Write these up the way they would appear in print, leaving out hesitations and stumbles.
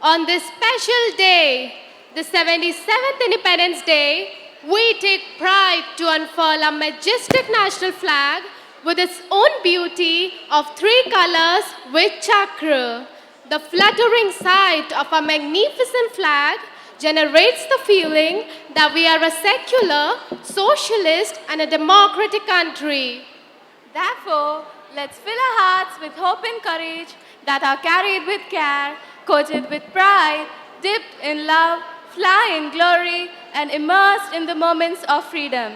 On this special day, the 77th Independence Day, we take pride to unfurl our majestic national flag with its own beauty of three colors with chakra. The fluttering sight of our magnificent flag generates the feeling that we are a secular, socialist, and a democratic country. Therefore, let's fill our hearts with hope and courage that are carried with care, coated with pride, dipped in love, fly in glory, and immersed in the moments of freedom.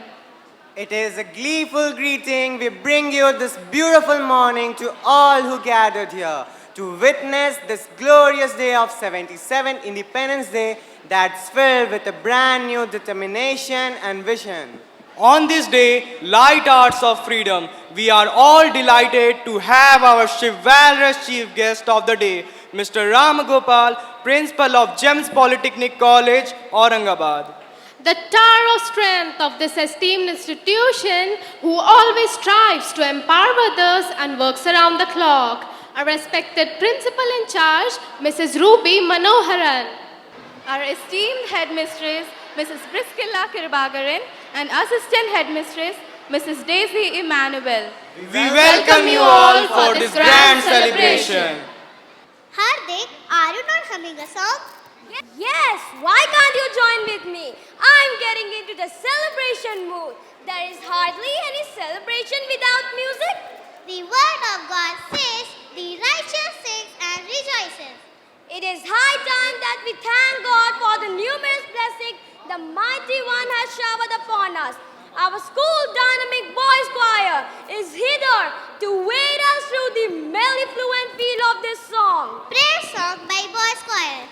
It is a gleeful greeting we bring you this beautiful morning to all who gathered here to witness this glorious day of 77 Independence Day that's filled with a brand new determination and vision. On this day, light arts of freedom, we are all delighted to have our chivalrous chief guest of the day, Mr. Ramagopal, Principal of GEMS Polytechnic College, Aurangabad. The tower of strength of this esteemed institution who always strives to empower others and works around the clock. Our respected principal in charge, Mrs. Ruby Manoharan. Our esteemed headmistress, Mrs. Priscilla Kirbagaran, and assistant headmistress, Mrs. Daisy Emmanuel. We welcome you all for this grand celebration. Hardik, are you not humming a song? Yes, why can't you join with me? I'm getting into the celebration mood. There is hardly any celebration without music. The word of God says, the righteous sings and rejoices. It is high time that we thank God for the numerous blessings the Mighty One has showered upon us. Our school dynamic boys choir is here to wade us through the mellifluent feel of this song. Praise song by boys choir.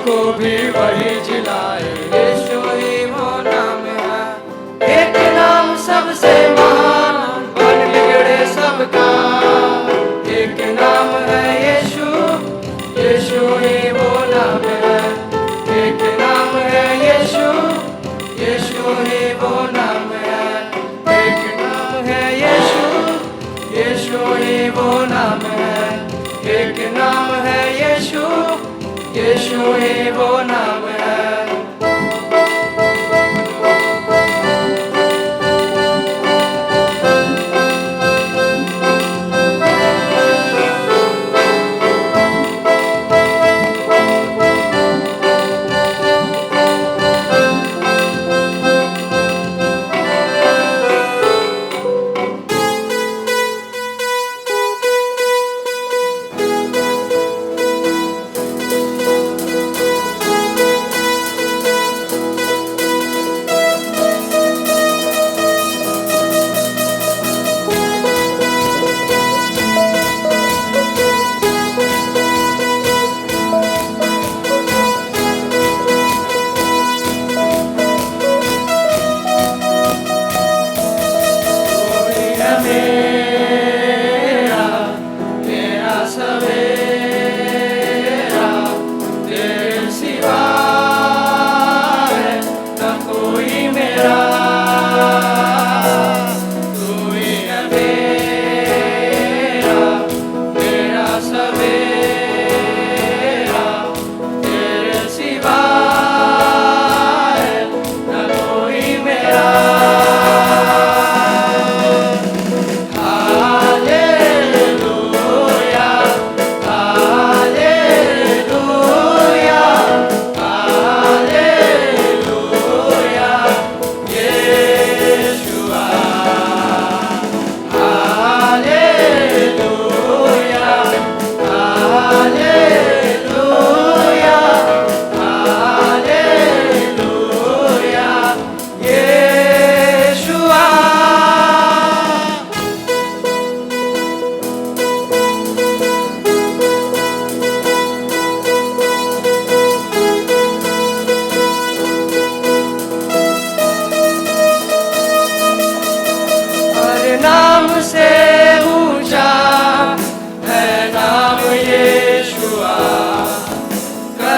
को भी वही जिलाए, यीशु ही वो नाम है। एक नाम सबसे महान, बन बिगड़े सबका। एक नाम है यीशु, यीशु ही वो नाम है। एक नाम है यीशु, यीशु ही वो नाम है। एक नाम है यीशु, यीशु ही वो नाम है। एक नाम है यीशु, यीशु ही वो नाम है।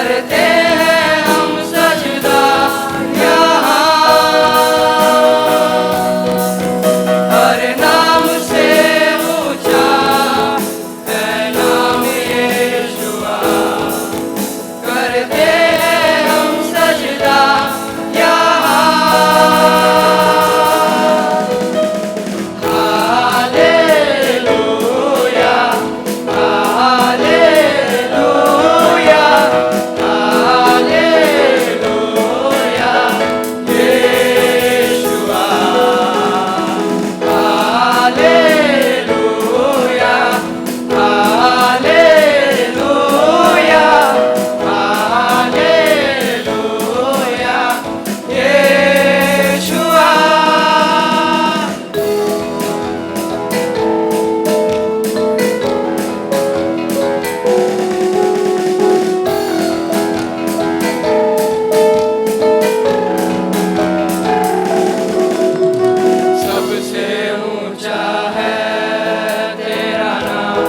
करते हैं हम सजदा यहाँ हर नाम से ऊंचा है नाम यीशुआ करते हैं हम सजदा यहाँ hallelujah hallelujah hallelujah Yeshua hallelujah hallelujah hallelujah Yeshua सबसे ऊंचा है तेरा नाम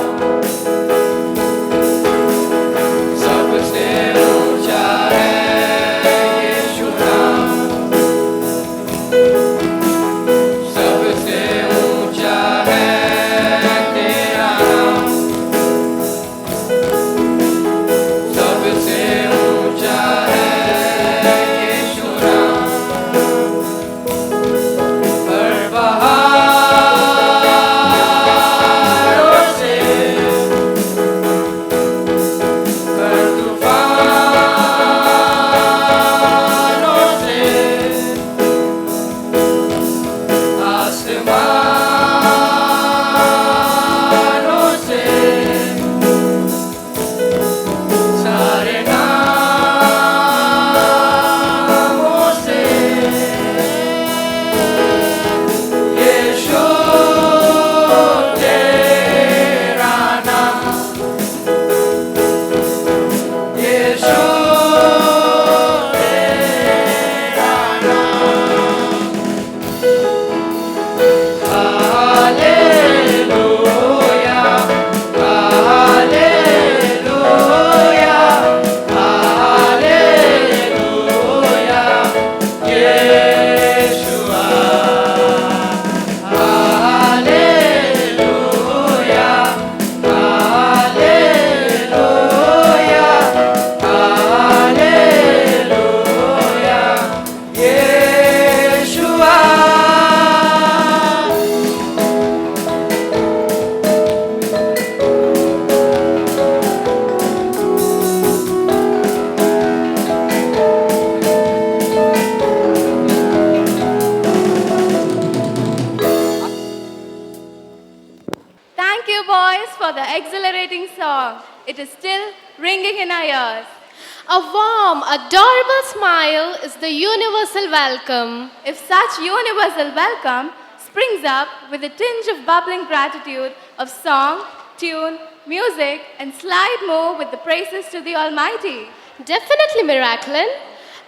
सबसे ऊंचा है यीशु नाम सबसे ऊंचा है तेरा नाम सबसे ऊंचा है यीशु नाम हर पहाड़ों से हर तूफानों से आसमानों से सारे नामों से यीशु तेरा नाम यीशु तेरा नाम hallelujah hallelujah hallelujah Yeshua hallelujah hallelujah hallelujah Yeshua Thank you, boys, for the exhilarating song. It is still ringing in our ears. A warm, adorable smile is the universal welcome. If such universal welcome springs up with a tinge of bubbling gratitude of song, tune, music, and slight move with the praises to the Almighty. Definitely, Miraculin.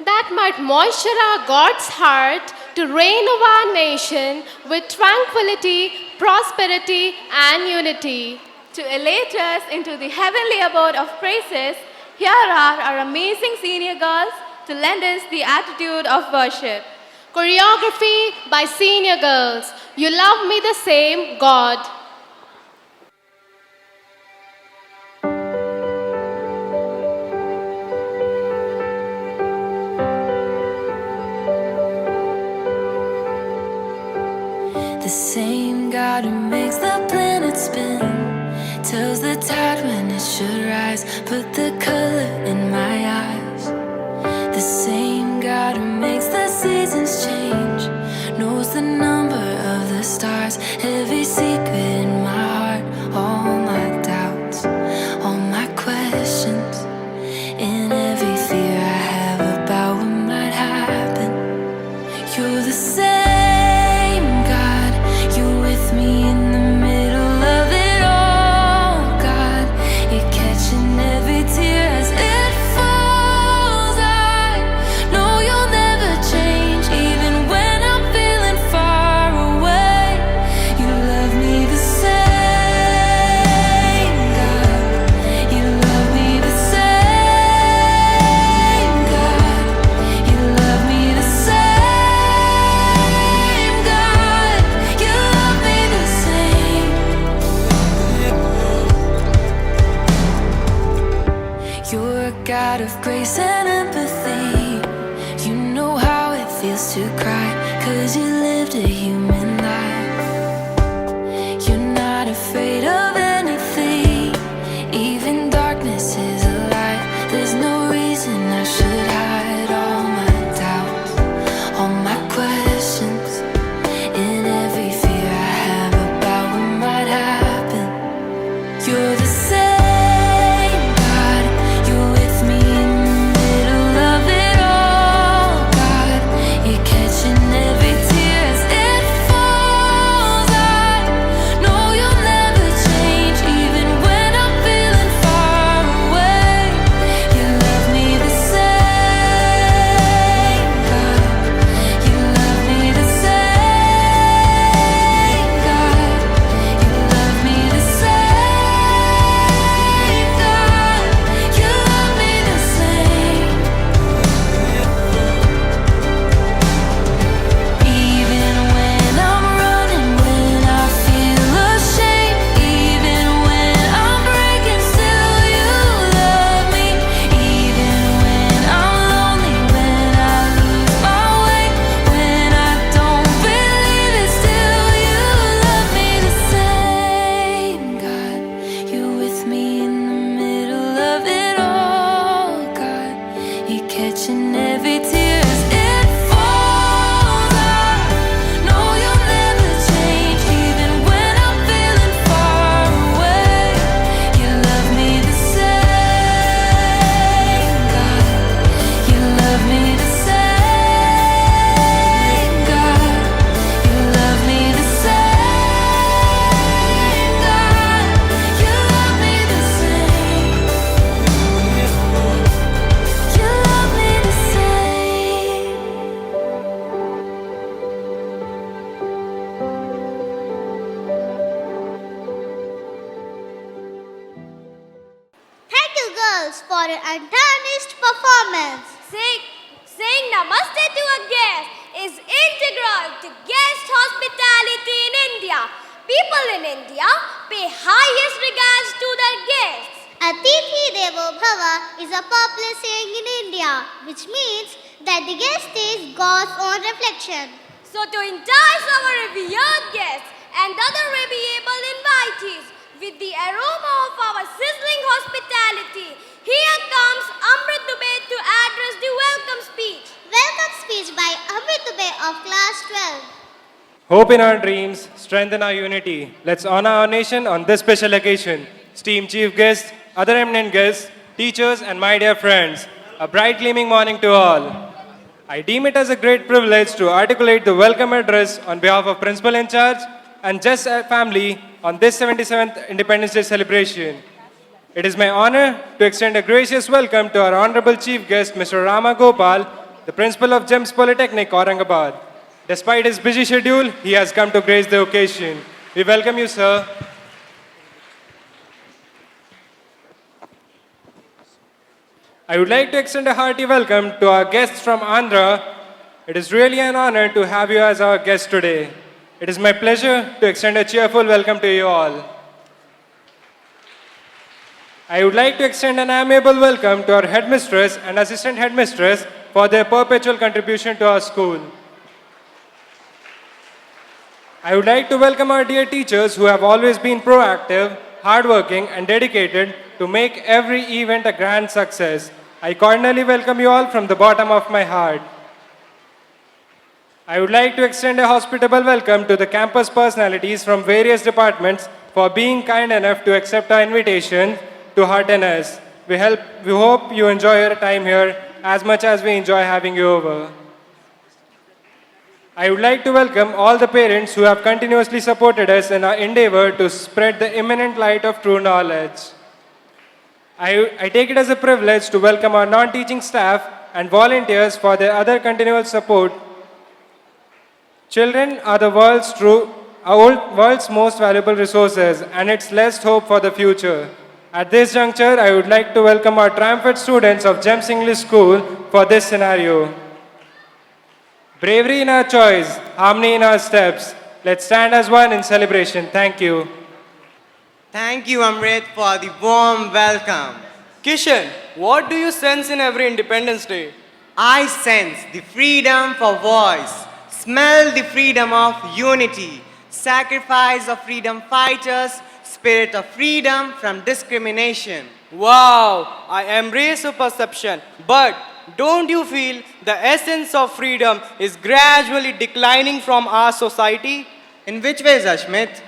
That might moisture our God's heart to reign over our nation with tranquility, prosperity, and unity. To elate us into the heavenly abode of praises, here are our amazing senior girls to lend us the attitude of worship. Choreography by senior girls. You love me the same, God. The same God who makes the planet spin tells the tide when it should rise, put the color in my eyes. The same God who makes the seasons change knows the number of the stars, every secret in my heart, all my doubts, all my questions, and every fear I have about what might happen. You're the same God, you're with me in the middle of it all, God. You're catching every tear as it falls. I know you'll never change, even when I'm feeling far away. and empathy. You know how it feels to cry, 'cause you lived a human life. You're not afraid of anything, even darkness is a light. There's no reason I should hide all my doubts, all my questions, and every fear I have about what might happen. You're the same God, you're with me in the middle of it all, God. You're catching every tear as it falls. I know you'll never change, even when I'm feeling far away. You love me the same, God. You love me the same, God. You love me the same, God. You love me the same. Even when I'm running, when I feel ashamed, even when I'm breaking, still you love me. Even when I'm lonely, when I lose my way, when I don't believe it, still you love me the same, God. You're with me in the middle of it all, God. You're catching every tear as it falls. I know you'll never change, even when I'm feeling far away. You love me the same, God. You love me the same, God. You love me the same, God. You love me the same. You love me the same. Thank you, girls, for your untarnished performance. Saying namaste to a guest is integral to guest hospitality in India. People in India pay highest regards to their guests. Atithi Devo Bhava is a popular saying in India, which means that the guest is God's own reflection. So to entice our revered guests and other amiable invitees with the aroma of our sizzling hospitality, here comes Amrit Dubey to address the welcome speech. Welcome speech by Amrit Dubey of class 12. Hope in our dreams, strengthen our unity. Let's honor our nation on this special occasion. Esteemed chief guests, other eminent guests, teachers, and my dear friends, a bright gleaming morning to all. I deem it as a great privilege to articulate the welcome address on behalf of Principal in Charge and GES family on this 77th Independence Day celebration. It is my honor to extend a gracious welcome to our honorable chief guest, Mr. Rama Gopal, the principal of GEMS Polytechnic, Aurangabad. Despite his busy schedule, he has come to grace the occasion. We welcome you, sir. I would like to extend a hearty welcome to our guests from Andhra. It is really an honor to have you as our guest today. It is my pleasure to extend a cheerful welcome to you all. I would like to extend an amiable welcome to our headmistress and assistant headmistress for their perpetual contribution to our school. I would like to welcome our dear teachers who have always been proactive, hardworking, and dedicated to make every event a grand success. I cordially welcome you all from the bottom of my heart. I would like to extend a hospitable welcome to the campus personalities from various departments for being kind enough to accept our invitation to hearten us. We hope you enjoy your time here as much as we enjoy having you over. I would like to welcome all the parents who have continuously supported us in our endeavor to spread the imminent light of true knowledge. I take it as a privilege to welcome our non-teaching staff and volunteers for their other continual support. Children are the world's most valuable resources and its last hope for the future. At this juncture, I would like to welcome our triumphant students of GEMS English School for this scenario. Bravery in our choice, harmony in our steps. Let's stand as one in celebration. Thank you. Thank you, Amrit, for the warm welcome. Kishan, what do you sense in every Independence Day? I sense the freedom for voice, smell the freedom of unity, sacrifice of freedom fighters, spirit of freedom from discrimination. Wow, I embrace your perception. But don't you feel the essence of freedom is gradually declining from our society? In which ways, Ashmit?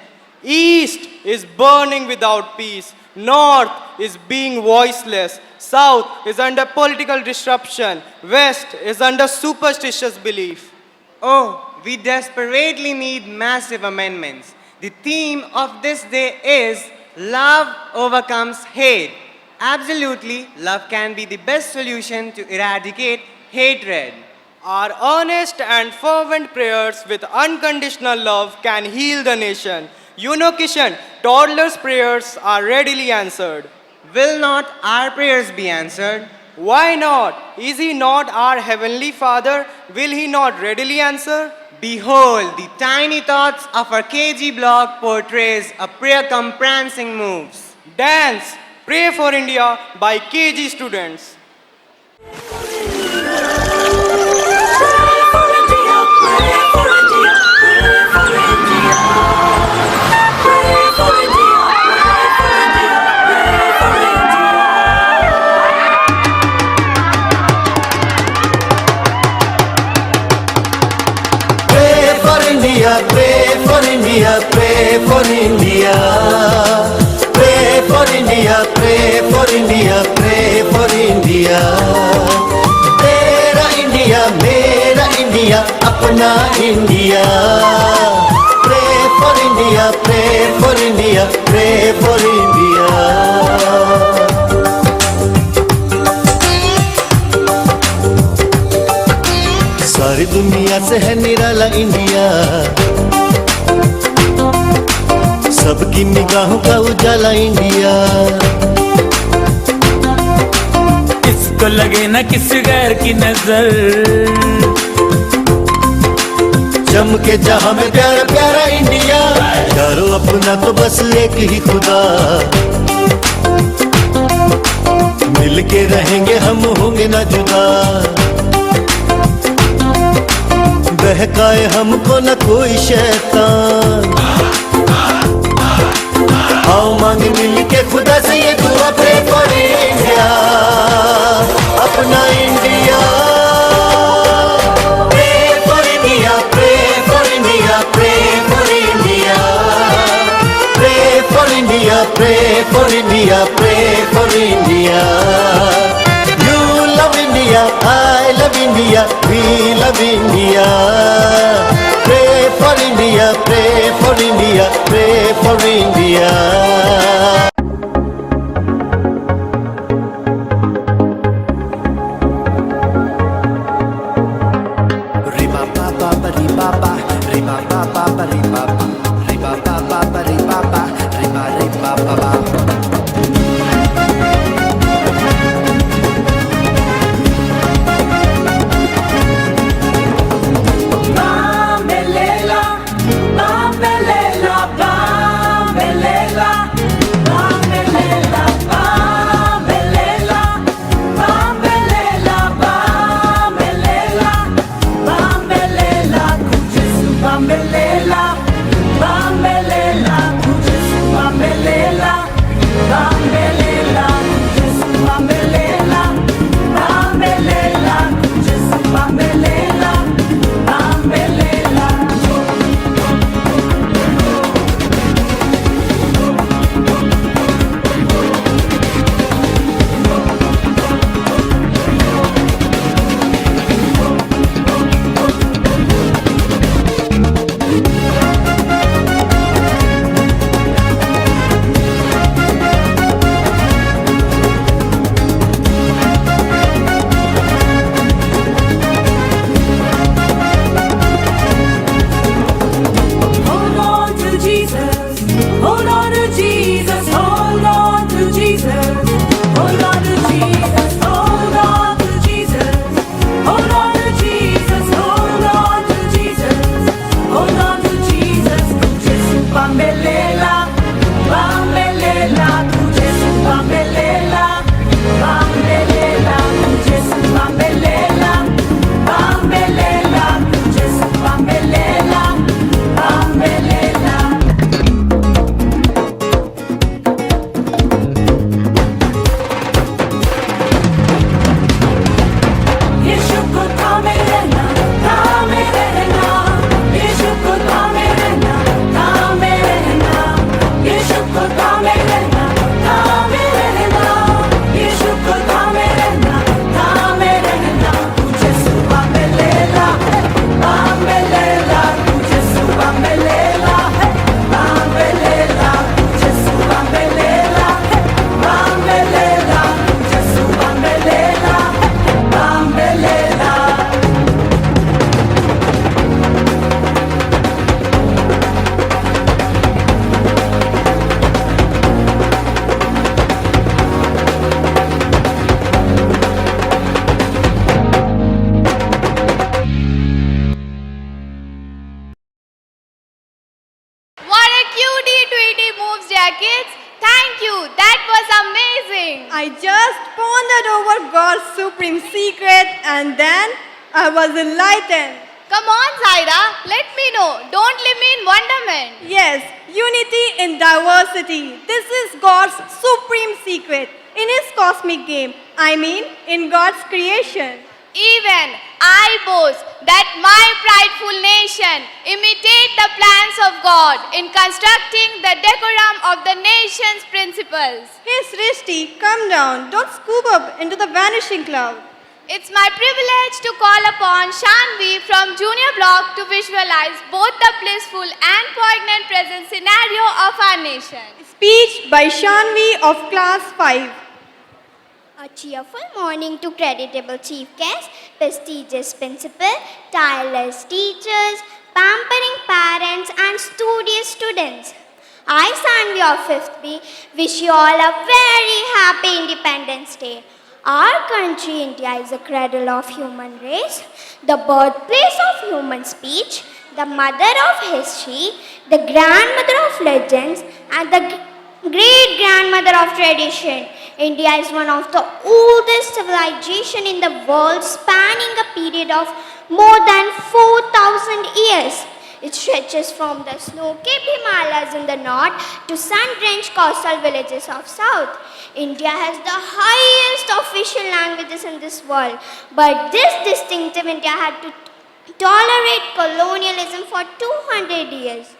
East is burning without peace. North is being voiceless. South is under political disruption. West is under superstitious belief. Oh, we desperately need massive amendments. The theme of this day is love overcomes hate. Absolutely, love can be the best solution to eradicate hatred. Our earnest and fervent prayers with unconditional love can heal the nation. You know, Kishan, toddlers' prayers are readily answered. Will not our prayers be answered? Why not? Is he not our heavenly Father? Will he not readily answer? Behold, the tiny thoughts of our KG block portrays a prayer come prancing moves. Dance, Pray for India by KG students. Pray for India, pray for India. Pray for India, pray for India, pray for India. Tera India, mera India, apna India. Pray for India, pray for India, pray for India. सारी दुनिया से है निराला India, सबकी निगाहों का उजाला India. इसको लगे ना किसी गैर की नजर, चमके जहां में प्यारा प्यारा इंडिया। यारो अपना तो बस एक ही खुदा, मिलके रहेंगे हम होंगे ना जुदा। बहकाए हमको न कोई शैतान, आओ मांगे मिल के खुदा से ये दुआ। प्रे फॉर इंडिया, अपना India. Pray for India, pray for India, pray for India. Pray for India, pray for India, pray for India. You love India, I love India, we love India. Pray for India, pray for India, pray for India. Riba ba ba ba riba ba, riba ba ba ba riba ba, riba ba ba ba riba ba, riba riba ba ba. supreme secret, and then I was enlightened. Come on, Zaira, let me know. Don't leave me in wonderment. Yes, unity in diversity. This is God's supreme secret in His cosmic game. I mean, in God's creation. Even I boast that my prideful nation imitate the plans of God in constructing the decorum of the nation's principles. Hey Srishti, come down. Don't scoop up into the vanishing cloud. It's my privilege to call upon Shanvi from Junior Block to visualize both the blissful and poignant present scenario of our nation. Speech by Shanvi of Class 5. A cheerful morning to creditable chief guests, prestigious principal, tireless teachers, pampering parents and studious students. I, Sanvi of 5th B, wish you all a very happy Independence Day. Our country, India, is a cradle of human race, the birthplace of human speech, the mother of history, the grandmother of legends, and the great-grandmother of tradition. India is one of the oldest civilizations in the world, spanning a period of more than 4,000 years. It stretches from the snow-capped Himalayas in the north to sun-drenched coastal villages of south. India has the highest official languages in this world, but this distinctive India had to tolerate colonialism for 200 years.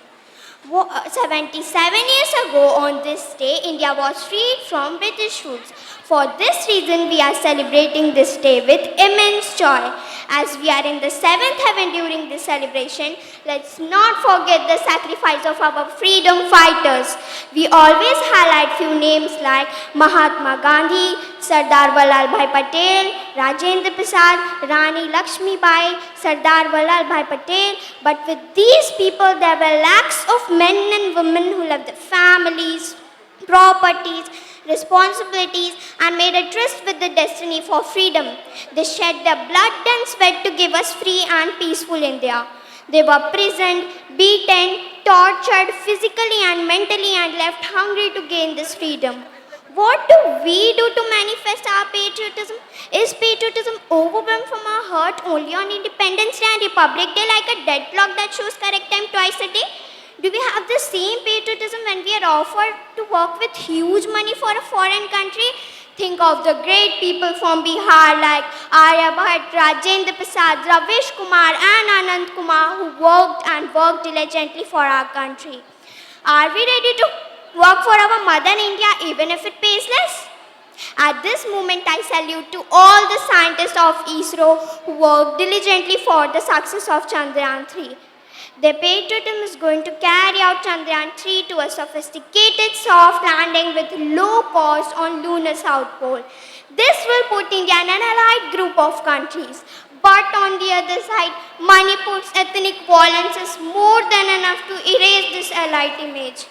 77 years ago on this day, India was freed from British rule. For this reason, we are celebrating this day with immense joy. As we are in the 7th heaven during this celebration, let's not forget the sacrifice of our freedom fighters. We always highlight few names like Mahatma Gandhi, Sardar Vallabhbhai Patel, Rajendra Prasad, Rani Lakshmi Bai, Sardar Vallabhbhai Patel. But with these people, there were lakhs of men and women who left their families, properties, responsibilities and made a tryst with the destiny for freedom. They shed their blood and sweat to give us free and peaceful India. They were imprisoned, beaten, tortured physically and mentally and left hungry to gain this freedom. What do we do to manifest our patriotism? Is patriotism overwhelmed from our heart only on Independence Day and Republic Day like a dead clock that shows correct time twice a day? Do we have the same patriotism when we are offered to work with huge money for a foreign country? Think of the great people from Bihar like Aryabhat, Rajendra Prasad, Ravish Kumar and Anand Kumar who worked diligently for our country. Are we ready to work for our mother India even if it pays less? At this moment, I salute to all the scientists of ISRO who worked diligently for the success of Chandrayaan 3. Their patriotism is going to carry out Chandrayaan 3 to a sophisticated soft landing with low cost on lunar South Pole. This will put India in an allied group of countries. But on the other side, Manipur's ethnic violence is more than enough to erase this allied image.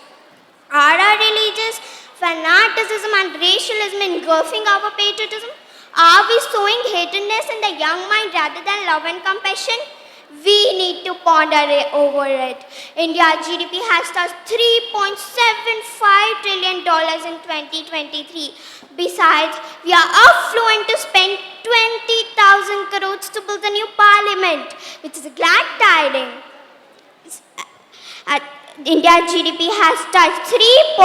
Are our religious fanaticism and racialism engulfing our patriotism? Are we sowing hatredness in the young mind rather than love and compassion? We need to ponder over it. India's GDP has touched $3.75 trillion in 2023. Besides, we are affluent to spend 20,000 crores to build a new parliament, which is a glad tidings. India's GDP has touched $3.75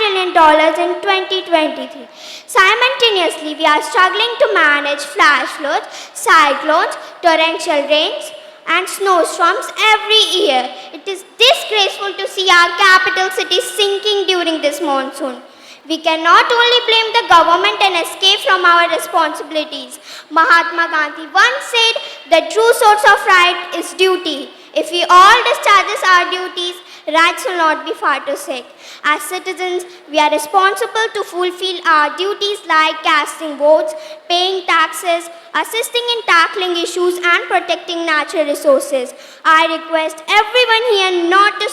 trillion in 2023. Simultaneously, we are struggling to manage flash floods, cyclones, torrential rains, and snowstorms every year. It is disgraceful to see our capital city sinking during this monsoon. We cannot only blame the government and escape from our responsibilities. Mahatma Gandhi once said, the true source of right is duty. If we all discharge our duties, rights will not be far to seek. As citizens, we are responsible to fulfill our duties like casting votes, paying taxes, assisting in tackling issues and protecting natural resources. I request everyone here not to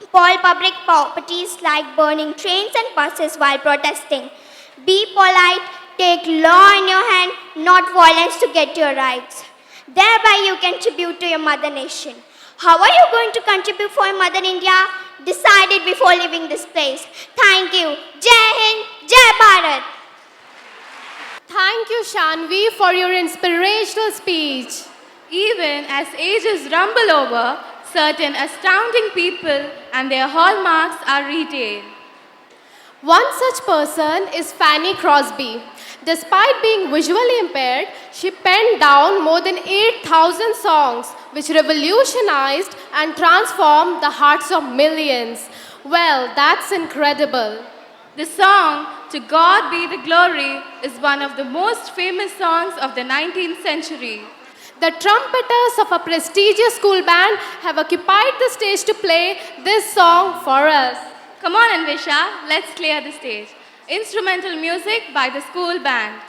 spoil public properties like burning trains and buses while protesting. Be polite, take law in your hand, not violence to get your rights. Thereby you contribute to your mother nation. How are you going to contribute for Mother India? Decide it before leaving this place. Thank you. Jai Hind, Jai Bharat. Thank you, Shanvi, for your inspirational speech. Even as ages rumble over, certain astounding people and their hallmarks are retained. One such person is Fanny Crosby. Despite being visually impaired, she penned down more than 8,000 songs, which revolutionized and transformed the hearts of millions. Well, that's incredible. The song, To God Be the Glory, is one of the most famous songs of the 19th century. The trumpeters of a prestigious school band have occupied the stage to play this song for us. Come on, Anvisha, let's clear the stage. Instrumental music by the school band.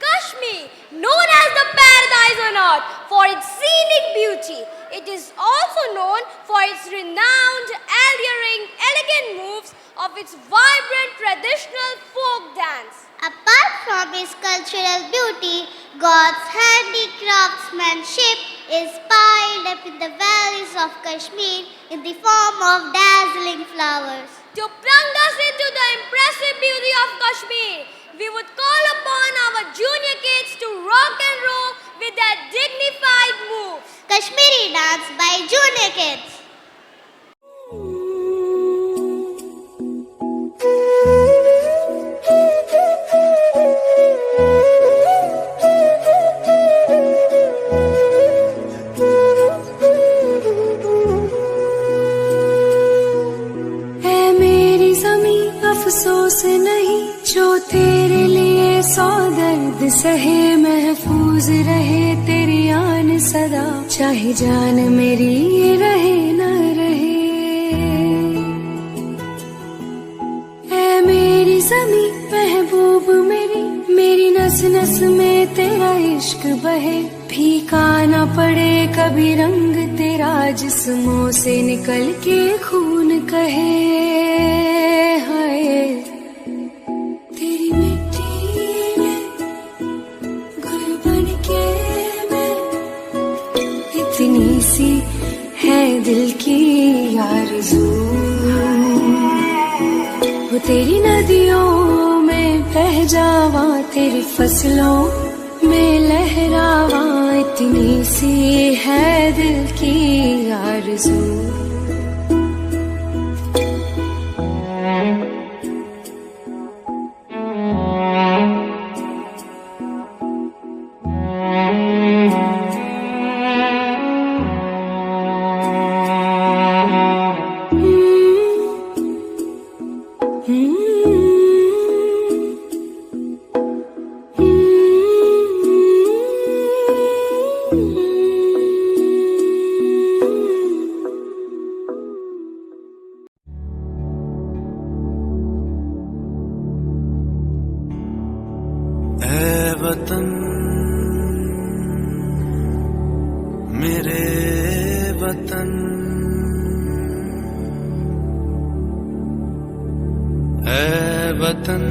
Kashmir, known as the paradise on earth for its scenic beauty. It is also known for its renowned, alluring, elegant moves of its vibrant traditional folk dance. Apart from its cultural beauty, God's handicraftsmanship is piled up in the valleys of Kashmir in the form of dazzling flowers. To plunge us into the impressive beauty of Kashmir, we would call upon our junior kids to rock and roll with their dignified moves. Kashmiri dance by junior kids. अफसोस नहीं जो तेरे लिए सौ दर्द सहे महफूज रहे तेरी आन सदा चाहे जान मेरी ये रहे न रहे ऐ मेरी ज़मीं महबूब मेरी नस नस में तेरा इश्क बहे फीका न पड़े कभी रंग तेरा जिस्मों से निकल के खून कहे तेरी मिट्टी में गुल बन के मैं इतनी सी है दिल की आरज़ू वो तेरी नदियों में बह जावा तेरी फसलों में लहरावा इतनी सी है दिल की आरज़ू वतन मेरे वतन ऐ वतन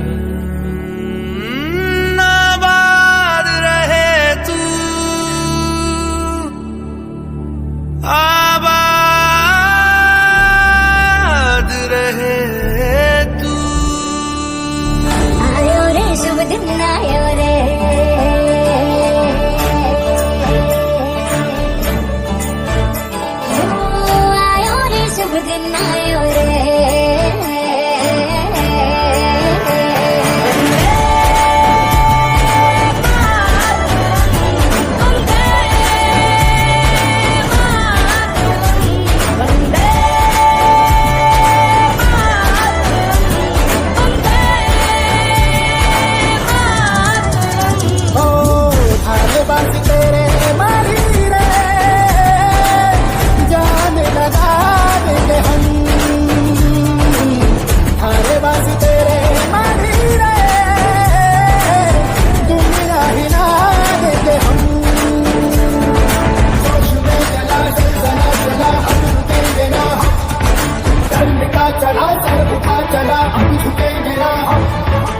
आबाद रहे तू आबाद रहे तू आयो रे शुभ दिन आयो रे आयो रे शुभ दिन आयो रे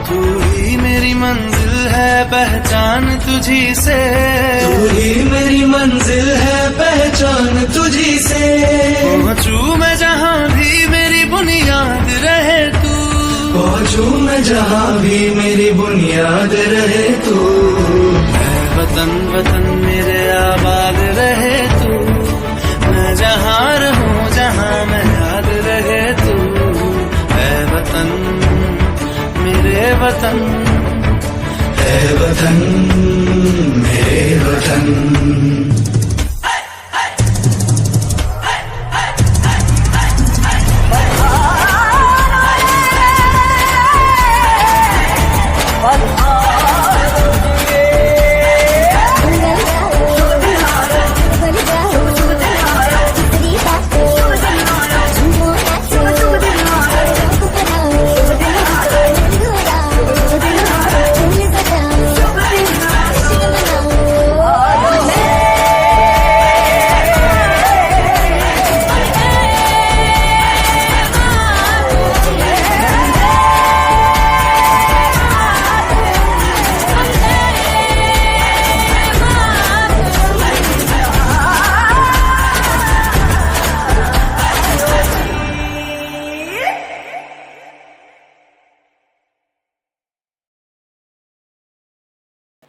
तू ही मेरी मंजिल है पहचान तुझी से तू ही मेरी मंजिल है पहचान तुझी से पहुँचू मैं जहाँ भी मेरी बुनियाद रहे तू पहुँचू मैं जहाँ भी मेरी बुनियाद रहे तू मैं वतन वतन मेरे आबाद रहे तू मैं जहाँ रहूँ जहाँ मैं याद रहे तू मैं वतन मेरे वतन है वतन मेरे वतन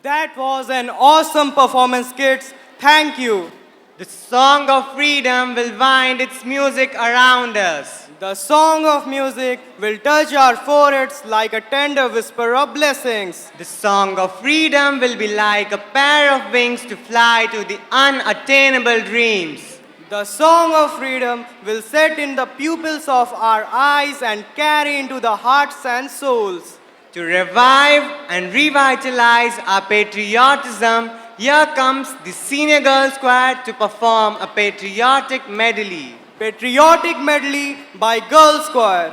That was an awesome performance, kids. Thank you. The song of freedom will wind its music around us. The song of music will touch our foreheads like a tender whisper of blessings. The song of freedom will be like a pair of wings to fly to the unattainable dreams. The song of freedom will set in the pupils of our eyes and carry into the hearts and souls. To revive and revitalize our patriotism, here comes the Senior Girl Squad to perform a patriotic medley. Patriotic medley by Girls Choir.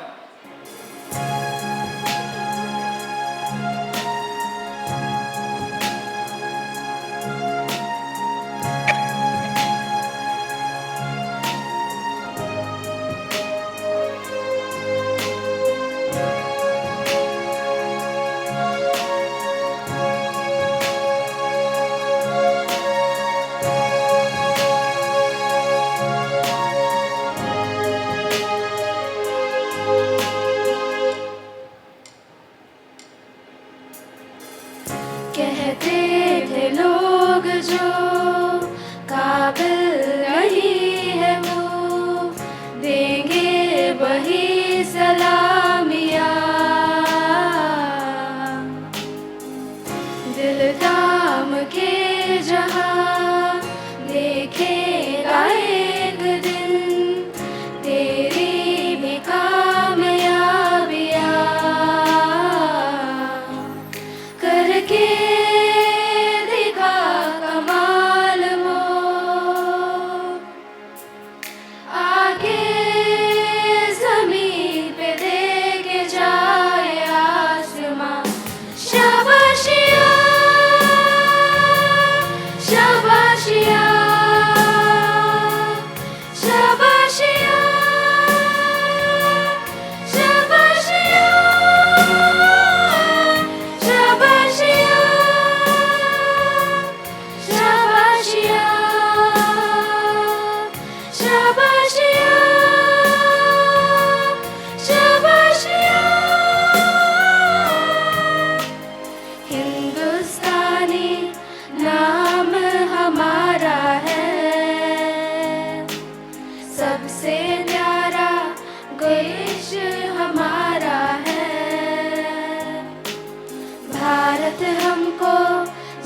Bharat हमको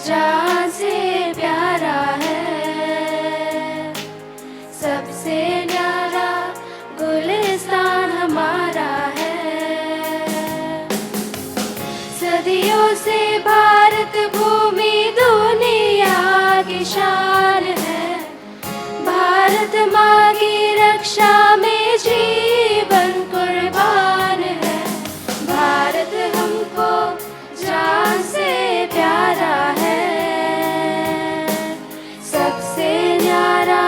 जान से प्यारा है, सबसे न्यारा गुलिस्तान हमारा है। सदियों से भारत भूमि दुनिया की शान है, भारत माँ की रक्षा में जीवन कुर्बान है। भारत हमको जान से प्यारा है, सबसे न्यारा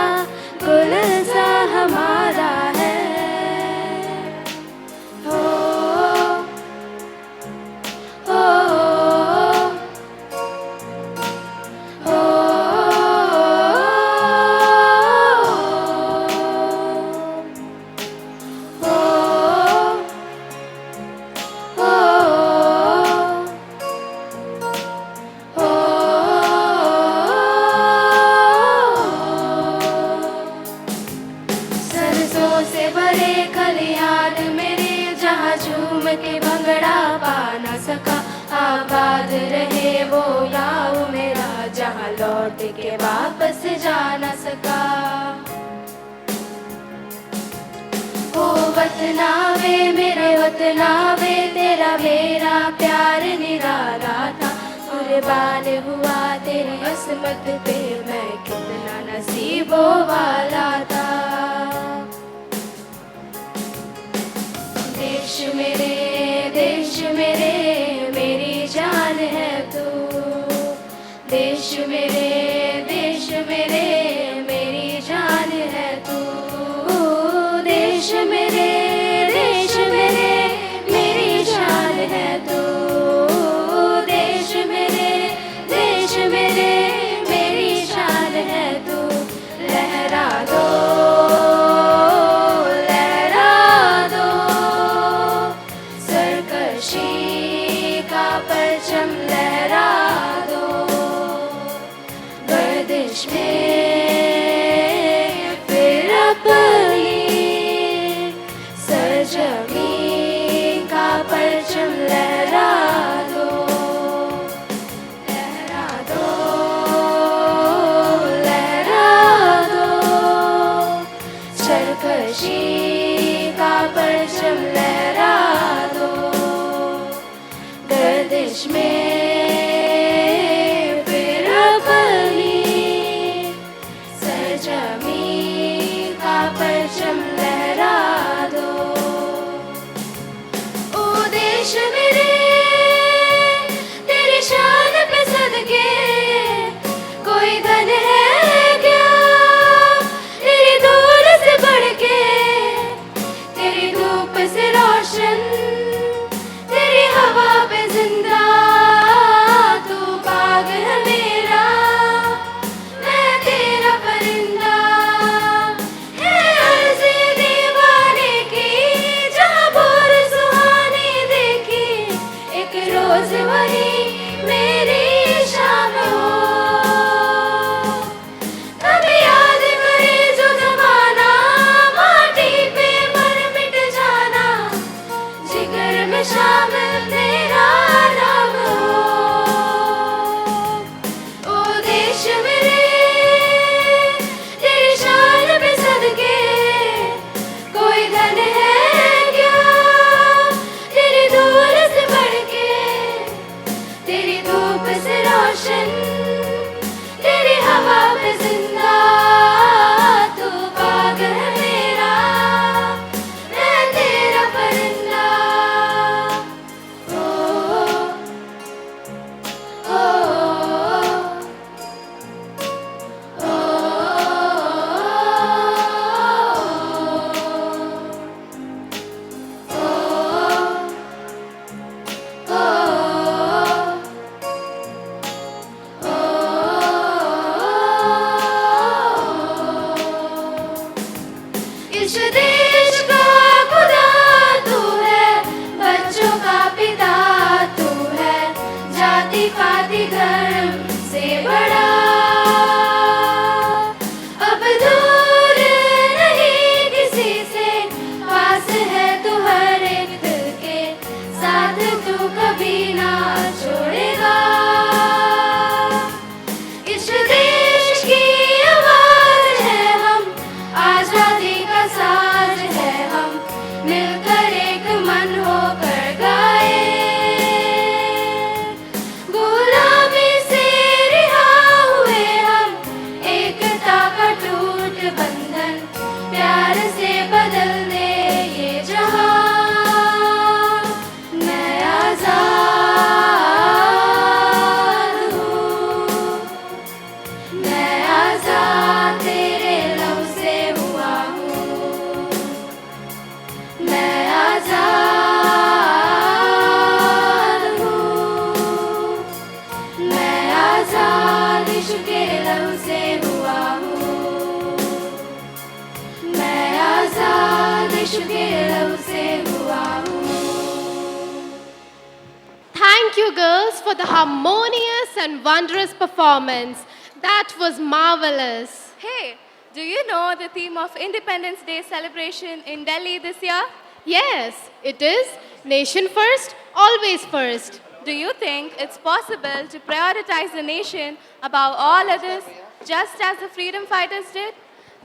गुलज़ार हमारा है। हो हो हो सरसों से भरे खलिहान मेरे, जहाँ झूम के भंगड़ा पा न सका। आबाद रहे वो गाँव मेरा, जहाँ लौट के वापस जा न सका। ओ वतना वे मेरे वतना वे, तेरा मेरा प्यार निराला था। कुर्बान हुआ तेरी असमत पे, मैं कितना नसीबों वाला था। देश मेरे मेरी जान है तू। देश मेरे मेरी जान है तू। देश मेरे मेरी जान है तू। देश मेरे मेरी जान है तू। लहरा दो सरकशी का परचम, लहरा दो गर्दिश में फिर अपनी सरजमीं का परचम, लहरा दो लहरा दो लहरा दो सरकशी का परचम, लहरा दो गर्दिश में फिर अपनी सरजमीं का परचम, लहरा दो। ओ देश मेरे तेरी शान पे सदके, कोई धन है क्या तेरी दूर से बढ़ के। तेरी धूप से रोशन, तेरी हवा पे जिंदा, Thank you, girls, for the harmonious and wondrous performance. That was marvelous. Hey, do you know the theme of Independence Day celebration in Delhi this year? Yes, it is nation first, always first. Do you think it's possible to prioritize the nation above all others, just as the freedom fighters did?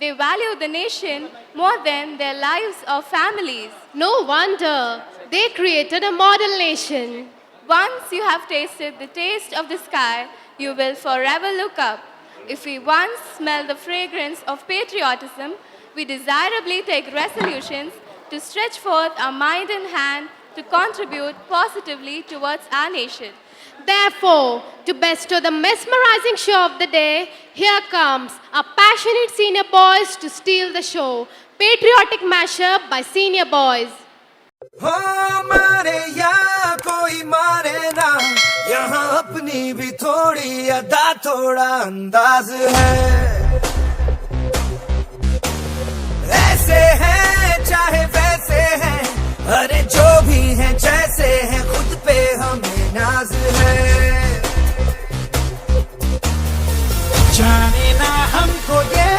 They value the nation more than their lives or families. No wonder they created a model nation. Once you have tasted the taste of the sky, you will forever look up. If we once smell the fragrance of patriotism, we desirably take resolutions to stretch forth our mind and hand to contribute positively towards our nation. Therefore, to bestow the mesmerizing show of the day, here comes our passionate senior boys to steal the show. Patriotic mashup by senior boys. हो मारे या कोई मारे ना, यहाँ अपनी भी थोड़ी अदा थोड़ा अंदाज है। ऐसे हैं चाहे वैसे हैं, अरे जो भी हैं जैसे हैं, खुद पे हमें नाज है। जाने ना हमको ये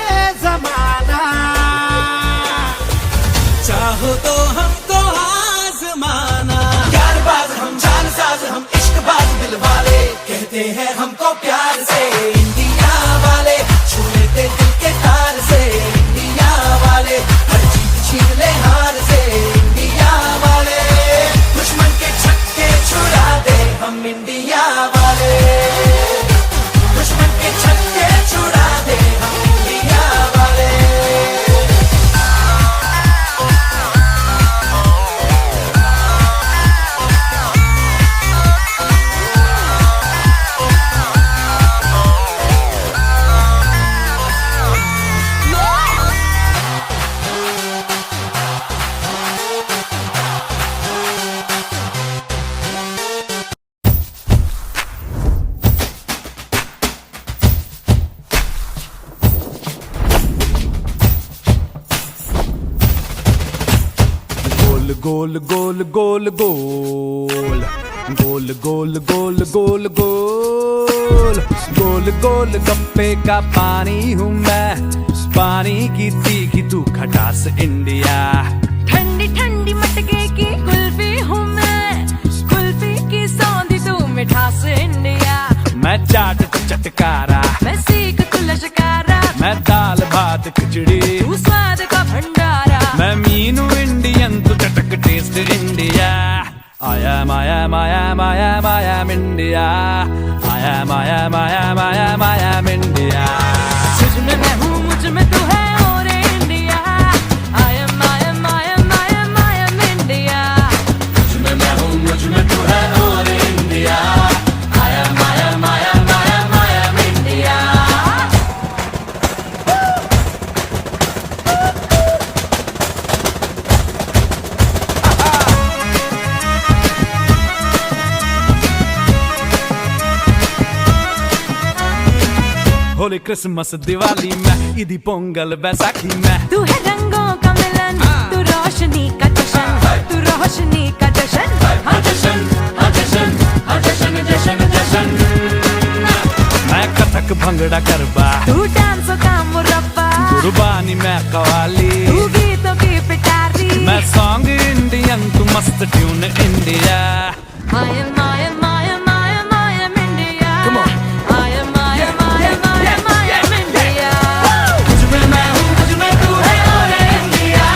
जमाना, चाहो तो हमको आजमाना। यारबाज हम जानसाज हम इश्कबाज दिल वाले, कहते हैं हमको प्यार से इंडिया वाले, छू लेते दिल के तार से इंडिया वाले, हर जीत छीन ले हार से इंडिया वाले, दुश्मन के छक्के छुड़ा दे हम इंडिया वाले, दुश्मन के छक्के छुड़ा दे हम इंडिया वाले। गोल गोल गोल गोल गोल गोल गोल गोल गोल गोल गोल गप्पे का पानी हूँ मैं, पानी की तीखी तू खटास इंडिया, ठंडी ठंडी मटके की कुल्फी हूँ मैं, कुल्फी की सौंधी तू मिठास इंडिया, मैं चाट तो चटकारा, मैं सीख तू लश्कारा, मैं दाल भात खिचड़ी, तू स्वाद का भंडारा, मैं मीनू इंडियन तू चटक taste India. I am India, I am India। तुझ में मैं हूँ मुझ में तू है और इंडिया, I am India। तुझ में मैं हूँ मुझ में तू है और India, I am India। Holi Christmas Diwali में, ईदी पोंगल बैसाखी में, तू है रंगों का मिलन, तू रोशनी का जश्न, तू रोशनी का जश्न, हर जश्न हर जश्न हर जश्न जश्न जश्न। मैं कथक भंगड़ा गरबा, तू डांसों का मुरब्बा, कुर्बानी मैं कवाली, तू गीतों की पिटारी, मैं सॉन्ग इंडियन तू मस्त tune India. I am India। Come on। I am India। तुझ में मैं हूँ मुझ में तू है और India,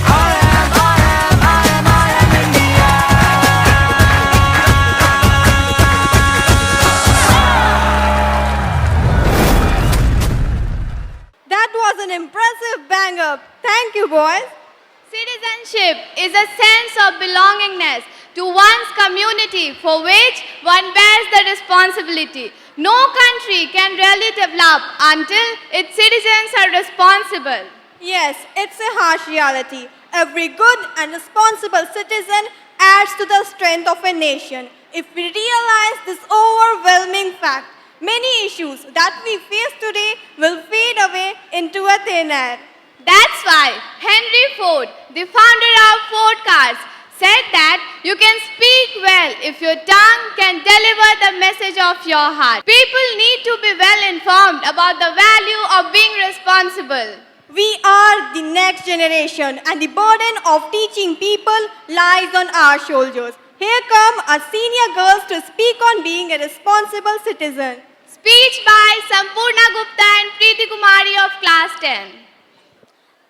I am India। That was an impressive bang-up. Thank you, boys. Citizenship is a sense of belongingness to one's community for which one bears the responsibility. No country can really develop until its citizens are responsible. Yes, it's a harsh reality. Every good and responsible citizen adds to the strength of a nation. If we realize this overwhelming fact, many issues that we face today will fade away into a thin air. That's why Henry Ford, the founder of Ford Cars, said that you can speak well if your tongue can deliver the message of your heart. People need to be well informed about the value of being responsible. We are the next generation and the burden of teaching people lies on our shoulders. Here come our senior girls to speak on being a responsible citizen. Speech by Sampurna Gupta and Preeti Kumari of class 10.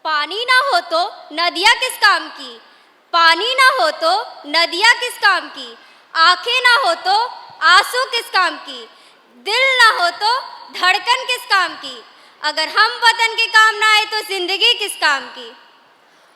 पानी ना हो तो नदियाँ किस काम की, पानी ना हो तो नदियाँ किस काम की, आंखें ना हो तो आंसू किस काम की, दिल ना हो तो धड़कन किस काम की, अगर हम वतन के काम ना आए तो जिंदगी किस काम की।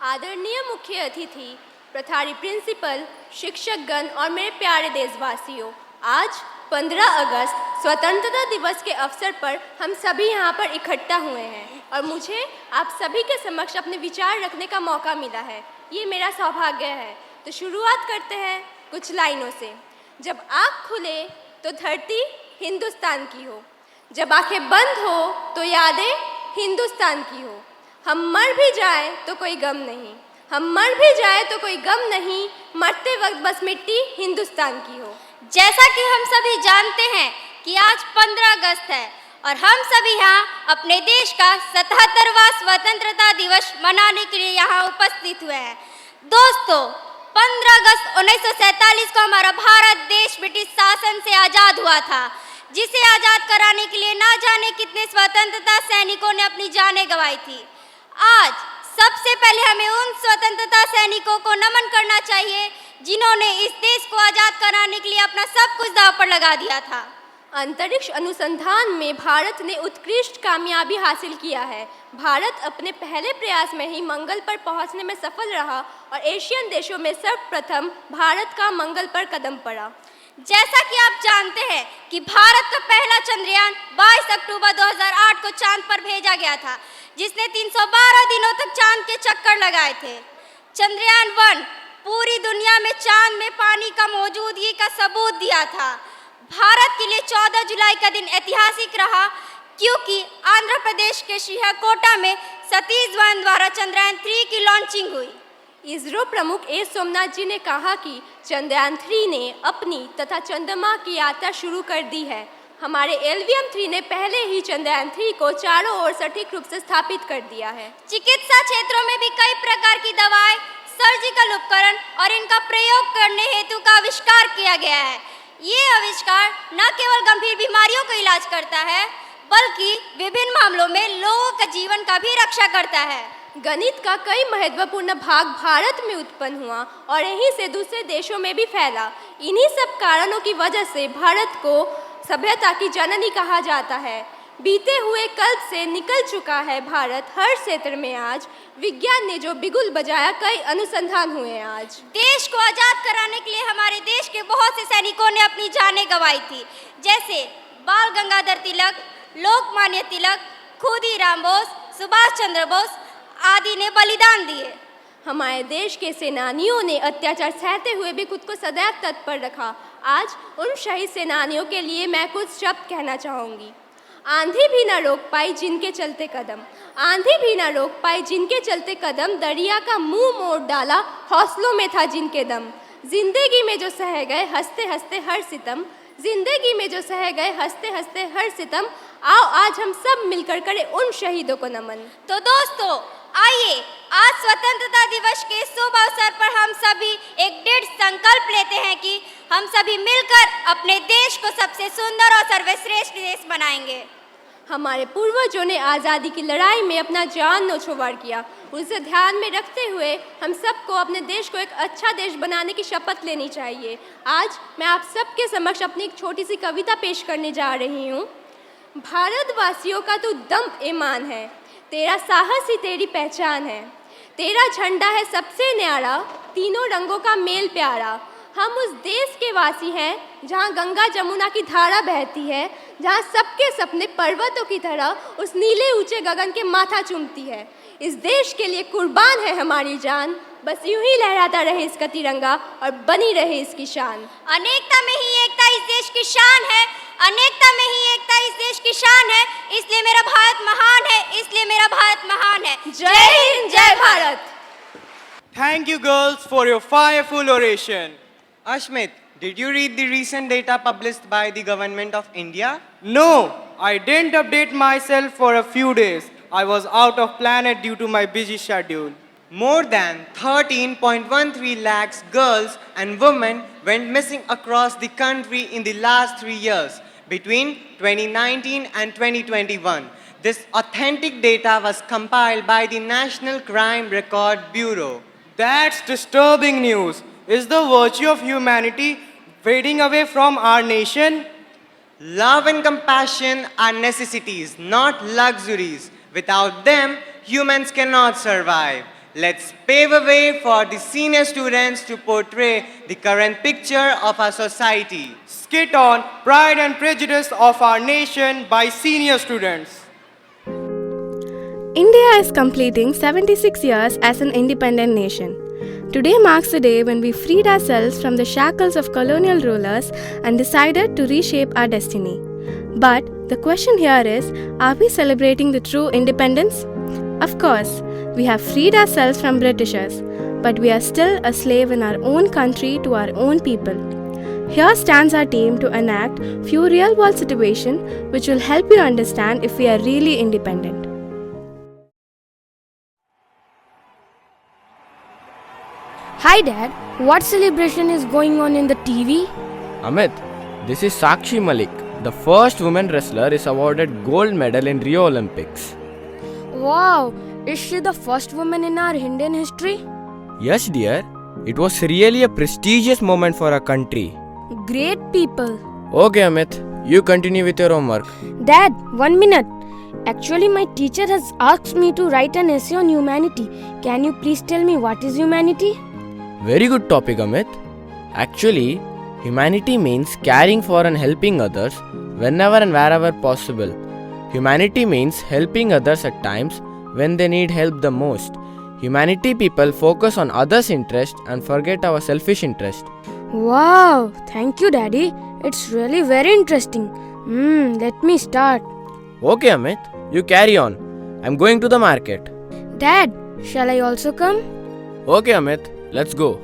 आदरणीय मुख्य अतिथि, प्रभारी प्रिंसिपल, शिक्षकगण और मेरे प्यारे देशवासियों, आज 15 अगस्त स्वतंत्रता दिवस के अवसर पर हम सभी यहाँ पर इकट्ठा हुए हैं और मुझे आप सभी के समक्ष अपने विचार रखने का मौका मिला है। ये मेरा सौभाग्य है। तो शुरुआत करते हैं कुछ लाइनों से। जब आँख खुले तो धरती हिंदुस्तान की हो, जब आंखें बंद हो तो यादें हिंदुस्तान की हो, हम मर भी जाए तो कोई गम नहीं, हम मर भी जाए तो कोई गम नहीं, मरते वक्त बस मिट्टी हिंदुस्तान की हो। जैसा कि हम सभी जानते हैं कि आज 15 अगस्त है और हम सभी यहाँ अपने देश का 77वां स्वतंत्रता दिवस मनाने के लिए यहाँ उपस्थित हुए हैं। दोस्तों, 15 अगस्त 1947 को हमारा भारत देश ब्रिटिश शासन से आज़ाद हुआ था, जिसे आज़ाद कराने के लिए ना जाने कितने स्वतंत्रता सैनिकों ने अपनी जानें गंवाई थी। आज सबसे पहले हमें उन स्वतंत्रता सैनिकों को नमन करना चाहिए जिन्होंने इस देश को आज़ाद कराने के लिए अपना सब कुछ दांव पर लगा दिया था। अंतरिक्ष अनुसंधान में भारत ने उत्कृष्ट कामयाबी हासिल किया है। भारत अपने पहले प्रयास में ही मंगल पर पहुंचने में सफल रहा और एशियन देशों में सर्वप्रथम भारत का मंगल पर कदम पड़ा। जैसा कि आप जानते हैं कि भारत का पहला चंद्रयान 22 अक्टूबर 2008 को चांद पर भेजा गया था, जिसने 312 दिनों तक चांद के चक्कर लगाए थे। चंद्रयान 1 पूरी दुनिया में चांद में पानी का मौजूदगी का सबूत दिया था। भारत के लिए 14 जुलाई का दिन ऐतिहासिक रहा, क्योंकि आंध्र प्रदेश के श्रीहरिकोटा में सतीश धवन द्वारा चंद्रयान 3 की लॉन्चिंग हुई। इसरो प्रमुख ए सोमनाथ जी ने कहा कि चंद्रयान 3 ने अपनी तथा चंद्रमा की यात्रा शुरू कर दी है। हमारे LVM-3 ने पहले ही चंद्रयान 3 को चारों ओर सटीक रूप से स्थापित कर दिया है। चिकित्सा क्षेत्रों में भी कई प्रकार की दवाएं, सर्जिकल उपकरण और इनका प्रयोग करने हेतु का आविष्कार किया गया है। ये आविष्कार न केवल गंभीर बीमारियों का इलाज करता है, बल्कि विभिन्न मामलों में लोगों का जीवन का भी रक्षा करता है। गणित का कई महत्वपूर्ण भाग भारत में उत्पन्न हुआ और यहीं से दूसरे देशों में भी फैला। इन्हीं सब कारणों की वजह से भारत को सभ्यता की जननी कहा जाता है। बीते हुए कल्प से निकल चुका है भारत हर क्षेत्र में। आज विज्ञान ने जो बिगुल बजाया, कई अनुसंधान हुए हैं। आज देश को आज़ाद कराने के लिए हमारे देश के बहुत से सैनिकों ने अपनी जानें गंवाई थी, जैसे बाल गंगाधर तिलक, लोकमान्य तिलक, खुदीराम बोस, सुभाष चंद्र बोस आदि ने बलिदान दिए। हमारे देश के सेनानियों ने अत्याचार सहते हुए भी खुद को सदैव तत्पर रखा। आज उन शहीद सेनानियों के लिए मैं कुछ शब्द कहना चाहूँगी। आंधी भी न रोक पाई जिनके चलते कदम, आंधी भी न रोक पाई जिनके चलते कदम, दरिया का मुंह मोड़ डाला हौसलों में था जिनके दम। जिंदगी में जो सह गए हंसते हंसते हर सितम, जिंदगी में जो सह गए हंसते हंसते हर सितम, आओ आज हम सब मिलकर करें उन शहीदों को नमन। तो दोस्तों, आइए आज स्वतंत्रता दिवस के शुभ अवसर पर हम सभी एक दृढ़ संकल्प लेते हैं कि हम सभी मिलकर अपने देश को सबसे सुंदर और सर्वश्रेष्ठ देश बनाएंगे। हमारे पूर्वजों ने आज़ादी की लड़ाई में अपना जान न्योछावर किया। उसे ध्यान में रखते हुए हम सबको अपने देश को एक अच्छा देश बनाने की शपथ लेनी चाहिए। आज मैं आप सबके समक्ष अपनी एक छोटी सी कविता पेश करने जा रही हूँ। भारतवासियों का तू दम ईमान है, तेरा साहस ही तेरी पहचान है, तेरा झंडा है सबसे न्यारा, तीनों रंगों का मेल प्यारा। हम उस देश के वासी हैं जहाँ गंगा जमुना की धारा बहती है, जहाँ सबके सपने पर्वतों की तरह उस नीले ऊंचे गगन के माथा चूमती है। इस देश के लिए कुर्बान है हमारी जान, बस यूं ही लहराता रहे इसका तिरंगा और बनी रहे इसकी शान। अनेकता में ही एकता इस देश की शान है, अनेकता में ही एकता इस देश की शान है, इसलिए मेरा भारत महान है, इसलिए मेरा भारत महान है। जय हिंद, जय Bharat. Thank you, girls, for your fireful oration. Ashmit, did you read the recent data published by the Government of India? No, I didn't update myself for a few days. I was out of planet due to my busy schedule. More than 13.13 lakhs girls and women went missing across the country in the last 3 years, between 2019 and 2021. This authentic data was compiled by the National Crime Record Bureau. That's disturbing news. Is the virtue of humanity fading away from our nation? Love and compassion are necessities, not luxuries. Without them, humans cannot survive. Let's pave a way for the senior students to portray the current picture of our society. Skit on Pride and Prejudice of Our Nation by senior students. India is completing 76 years as an independent nation. Today marks the day when we freed ourselves from the shackles of colonial rulers and decided to reshape our destiny. But the question here is, are we celebrating the true independence? Of course, we have freed ourselves from Britishers, but we are still a slave in our own country to our own people. Here stands our team to enact few real-world situations which will help you understand if we are really independent. Hi Dad, what celebration is going on in the TV? Amit, this is Sakshi Malik. The first woman wrestler is awarded gold medal in Rio Olympics. Wow, is she the first woman in our Indian history? Yes dear, it was really a prestigious moment for our country. Great people. Okay Amit, you continue with your homework. Dad, 1 minute. Actually, my teacher has asked me to write an essay on humanity. Can you please tell me what is humanity? Very good topic Amit. Actually, humanity means caring for and helping others whenever and wherever possible. Humanity means helping others at times when they need help the most. Humanity people focus on others' interest and forget our selfish interest. Wow, thank you Daddy. It's really very interesting. Let me start. Okay Amit, you carry on. I'm going to the market. Dad, shall I also come? Okay Amit, let's go.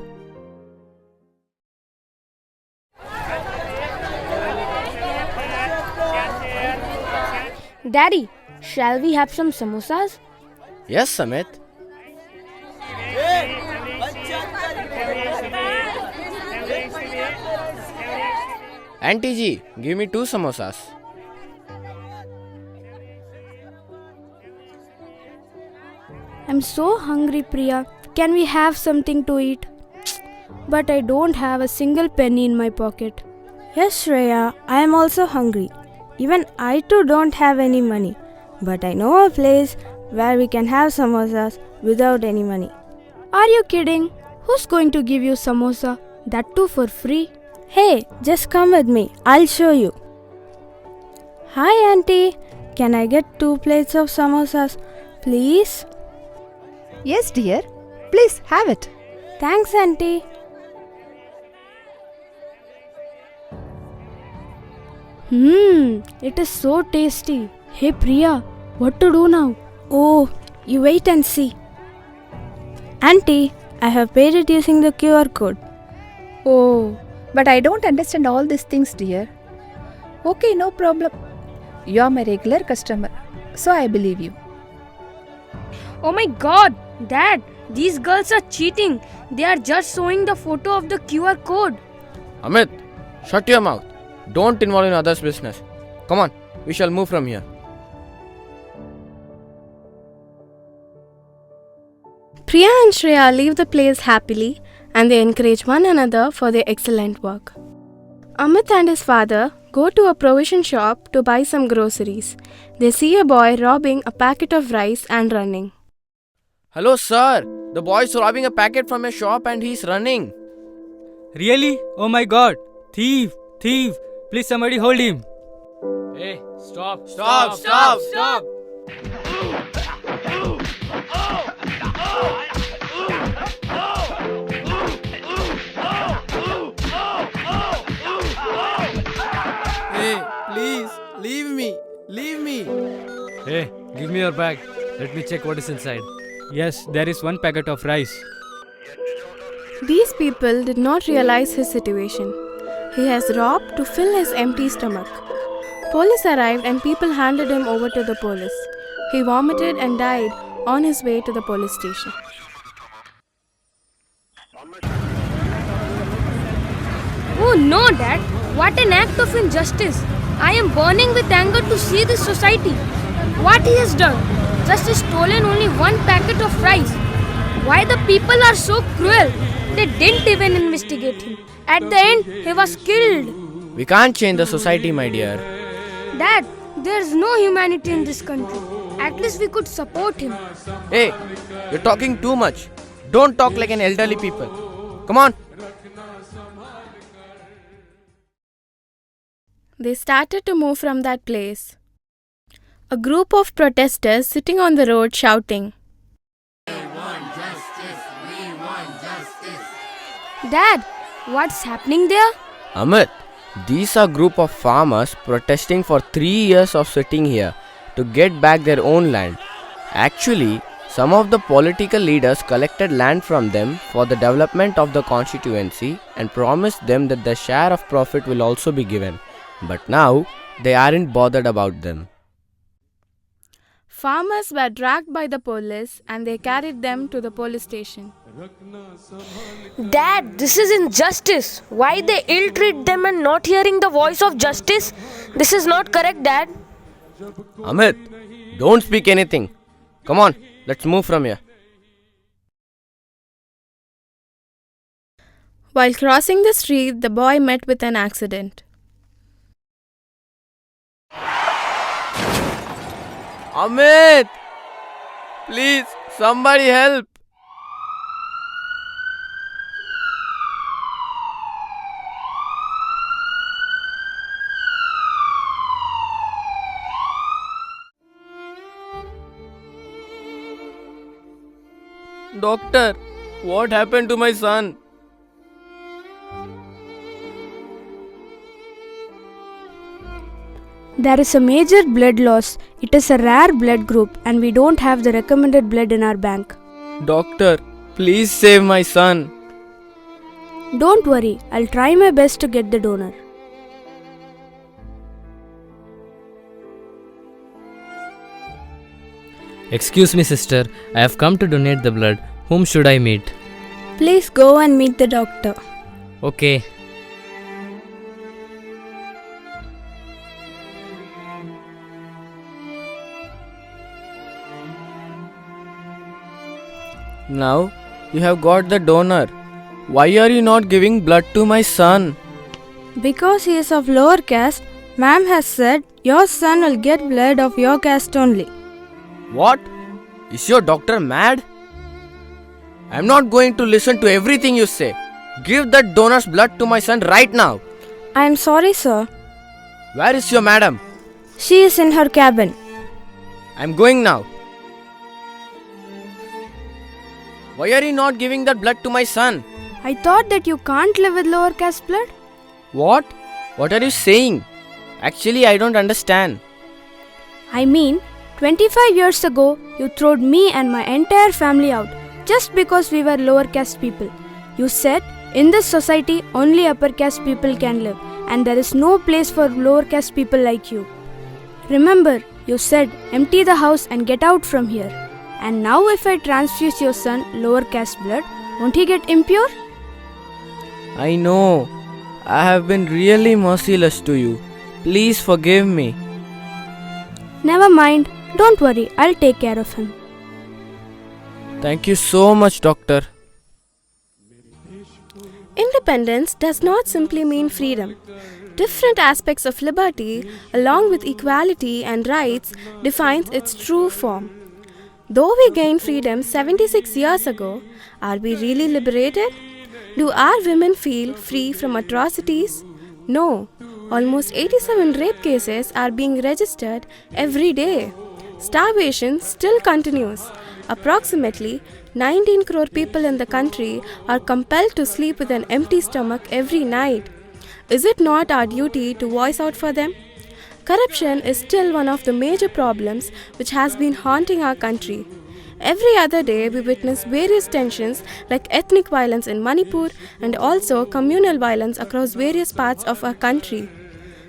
Daddy, shall we have some samosas? Yes Amit. Auntie ji, give me 2 samosas. I'm so hungry, Priya. Can we have something to eat? But I don't have a single penny in my pocket. Yes, Shreya, I am also hungry. Even I too don't have any money. But I know a place where we can have samosas without any money. Are you kidding? Who's going to give you samosa? That too for free? Hey, just come with me. I'll show you. Hi, Auntie. Can I get 2 plates of samosas, please? Yes, dear. Please have it. Thanks, Auntie. It is so tasty. Hey Priya, what to do now? Oh, you wait and see. Auntie, I have paid it using the QR code. Oh, but I don't understand all these things, dear. Okay, no problem. You are my regular customer, so I believe you. Oh my god, Dad, these girls are cheating. They are just showing the photo of the QR code. Amit, shut your mouth. Don't involve in others' business. Come on, we shall move from here. Priya and Shreya leave the place happily and they encourage one another for their excellent work. Amit and his father go to a provision shop to buy some groceries. They see a boy robbing a packet of rice and running. Hello, sir. The boy is robbing a packet from a shop and he's running. Really? Oh my god. Thief! Thief! Please somebody hold him. Hey, stop. Hey, please, leave me. Hey, give me your bag. Let me check what is inside. Yes, there is one packet of rice. These people did not realize his situation. He has robbed to fill his empty stomach. Police arrived and people handed him over to the police. He vomited and died on his way to the police station. Oh no, Dad! What an act of injustice! I am burning with anger to see this society. What he has done? Just has stolen only one packet of rice. Why the people are so cruel? They didn't even investigate him. At the end, he was killed. We can't change the society, my dear. Dad, there's no humanity in this country. At least we could support him. Hey, you're talking too much. Don't talk like an elderly people. Come on. They started to move from that place. A group of protesters sitting on the road shouting, Dad, what's happening there? Amit, these are group of farmers protesting for 3 years of sitting here to get back their own land. Actually, some of the political leaders collected land from them for the development of the constituency and promised them that their share of profit will also be given. But now, they aren't bothered about them. Farmers were dragged by the police and they carried them to the police station. Dad, this is injustice. Why they ill-treat them and not hearing the voice of justice? This is not correct, Dad. Amit, don't speak anything. Come on, let's move from here. While crossing the street, the boy met with an accident. Amit! Please, somebody help! Doctor, what happened to my son? There is a major blood loss. It is a rare blood group and we don't have the recommended blood in our bank. Doctor, please save my son. Don't worry, I'll try my best to get the donor. Excuse me, sister. I have come to donate the blood. Whom should I meet? Please go and meet the doctor. Okay. Now, you have got the donor. Why are you not giving blood to my son? Because he is of lower caste, ma'am has said your son will get blood of your caste only. What? Is your doctor mad? I am not going to listen to everything you say. Give that donor's blood to my son right now. I am sorry, sir. Where is your madam? She is in her cabin. I am going now. Why are you not giving that blood to my son? I thought that you can't live with lower caste blood. What? What are you saying? Actually, I don't understand. I mean, 25 years ago, you throwed me and my entire family out just because we were lower caste people. You said, in this society, only upper caste people can live and there is no place for lower caste people like you. Remember, you said, empty the house and get out from here. And now if I transfuse your son lower caste blood, won't he get impure? I know. I have been really merciless to you. Please forgive me. Never mind. Don't worry. I'll take care of him. Thank you so much, doctor. Independence does not simply mean freedom. Different aspects of liberty, along with equality and rights, defines its true form. Though we gained freedom 76 years ago, are we really liberated? Do our women feel free from atrocities? No. Almost 87 rape cases are being registered every day. Starvation still continues. Approximately 19 crore people in the country are compelled to sleep with an empty stomach every night. Is it not our duty to voice out for them? Corruption is still one of the major problems which has been haunting our country. Every other day, we witness various tensions like ethnic violence in Manipur and also communal violence across various parts of our country.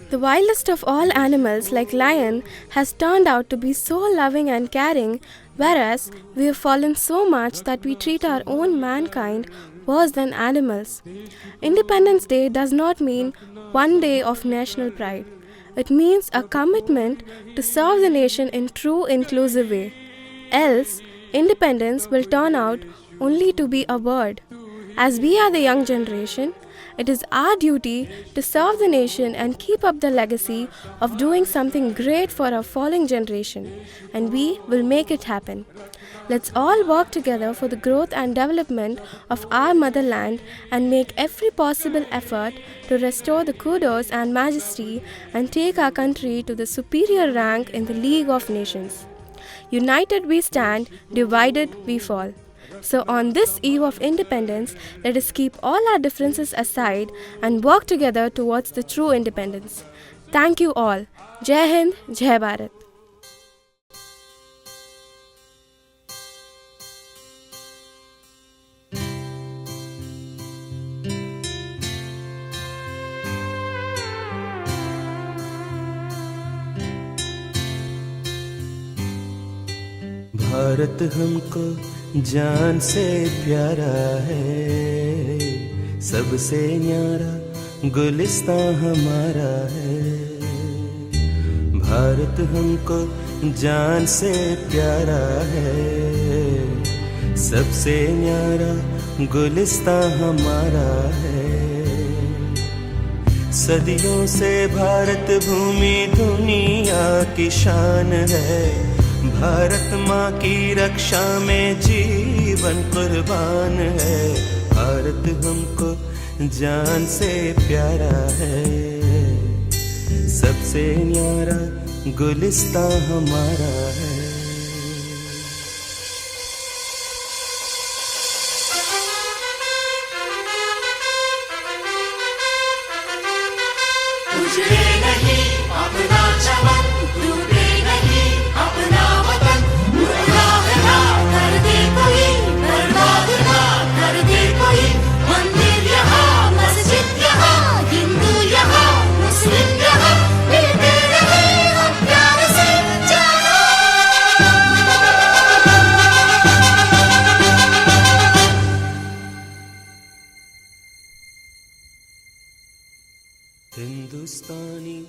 The wildest of all animals, like lion, has turned out to be so loving and caring, whereas we have fallen so much that we treat our own mankind worse than animals. Independence Day does not mean one day of national pride. It means a commitment to serve the nation in true inclusive way. Else, independence will turn out only to be a word. As we are the young generation, it is our duty to serve the nation and keep up the legacy of doing something great for our following generation, and we will make it happen. Let's all work together for the growth and development of our motherland and make every possible effort to restore the kudos and majesty and take our country to the superior rank in the League of Nations. United we stand, divided we fall. So on this eve of independence, let us keep all our differences aside and work together towards the true independence. Thank you all. Jai Hind, Jai Bharat. Bharat हमको जान से प्यारा है, सबसे न्यारा गुलिस्तां हमारा है। भारत हमको जान से प्यारा है, सबसे न्यारा गुलिस्तां हमारा है। सदियों से भारत भूमि दुनिया की शान है, भारत माँ की रक्षा में जीवन कुर्बान है। भारत हमको जान से प्यारा है, सबसे न्यारा गुलिस्तां हमारा है। उजड़े नहीं अपना चमन, डूबे नहीं अपना वतन, बर्बाद ना कर दे कोई, बर्बाद ना कर दे कोई। मंदिर यहाँ, मस्जिद यहाँ, हिंदू यहाँ, मुस्लिम यहाँ, मिलते रहे हम प्यार से जानो। हिंदुस्तानी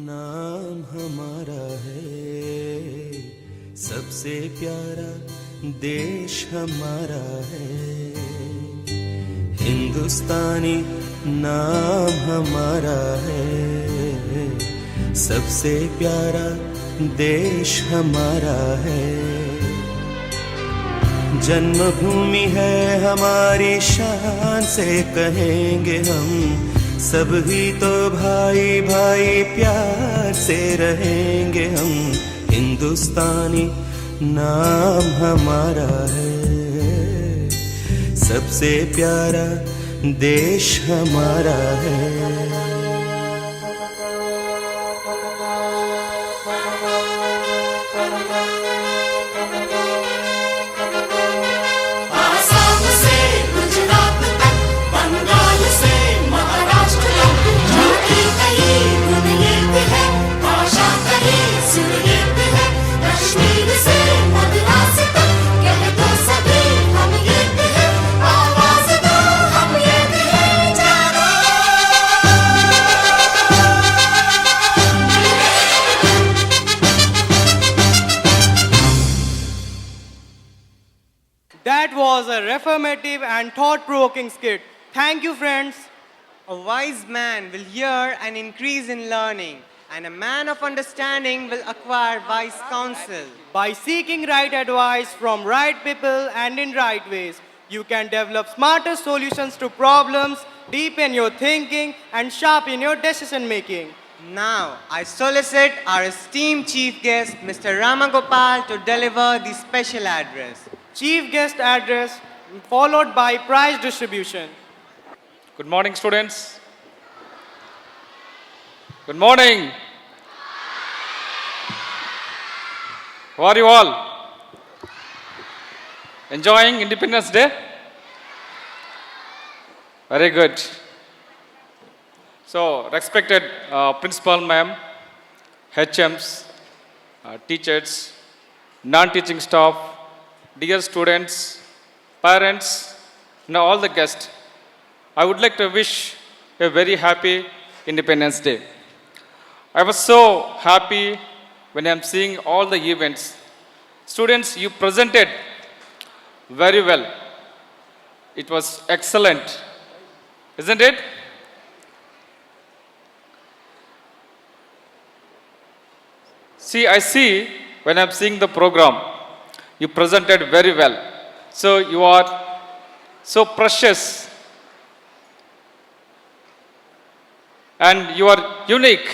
नाम हमारा है, सबसे प्यारा देश हमारा है। हिंदुस्तानी नाम हमारा है, सबसे प्यारा देश हमारा है। जन्मभूमि है हमारी शान से कहेंगे हम, सब ही तो भाई भाई प्यार से रहेंगे हम। हिंदुस्तानी नाम हमारा है, सबसे प्यारा देश हमारा है। आसाम से गुजरात तक, बंगाल से महाराष्ट्र तक, जाति कहीं गुण एक है, भाषा कहीं सुर एक है। कश्मीर से मद्रास तक, कह दो सभी हम एक हैं, आवाज दो हम एक हैं, जानो। That was a reformative and thought-provoking skit. Thank you, friends. A wise man will hear and increase in learning, and a man of understanding will acquire wise counsel. By seeking right advice from right people and in right ways, you can develop smarter solutions to problems, deepen your thinking, and sharpen your decision making. Now, I solicit our esteemed chief guest, Mr. Ramagopal, to deliver the special address. Chief guest address followed by prize distribution. Good morning, students. Good morning. How are you all? Enjoying Independence Day? Very good. So, respected principal ma'am, HMs, teachers, non-teaching staff, dear students, parents, and all the guests, I would like to wish a very happy Independence Day. I was so happy when I'm seeing all the events. Students, you presented very well. It was excellent, isn't it? I see when I'm seeing the program, you presented very well. So you are so precious and you are unique.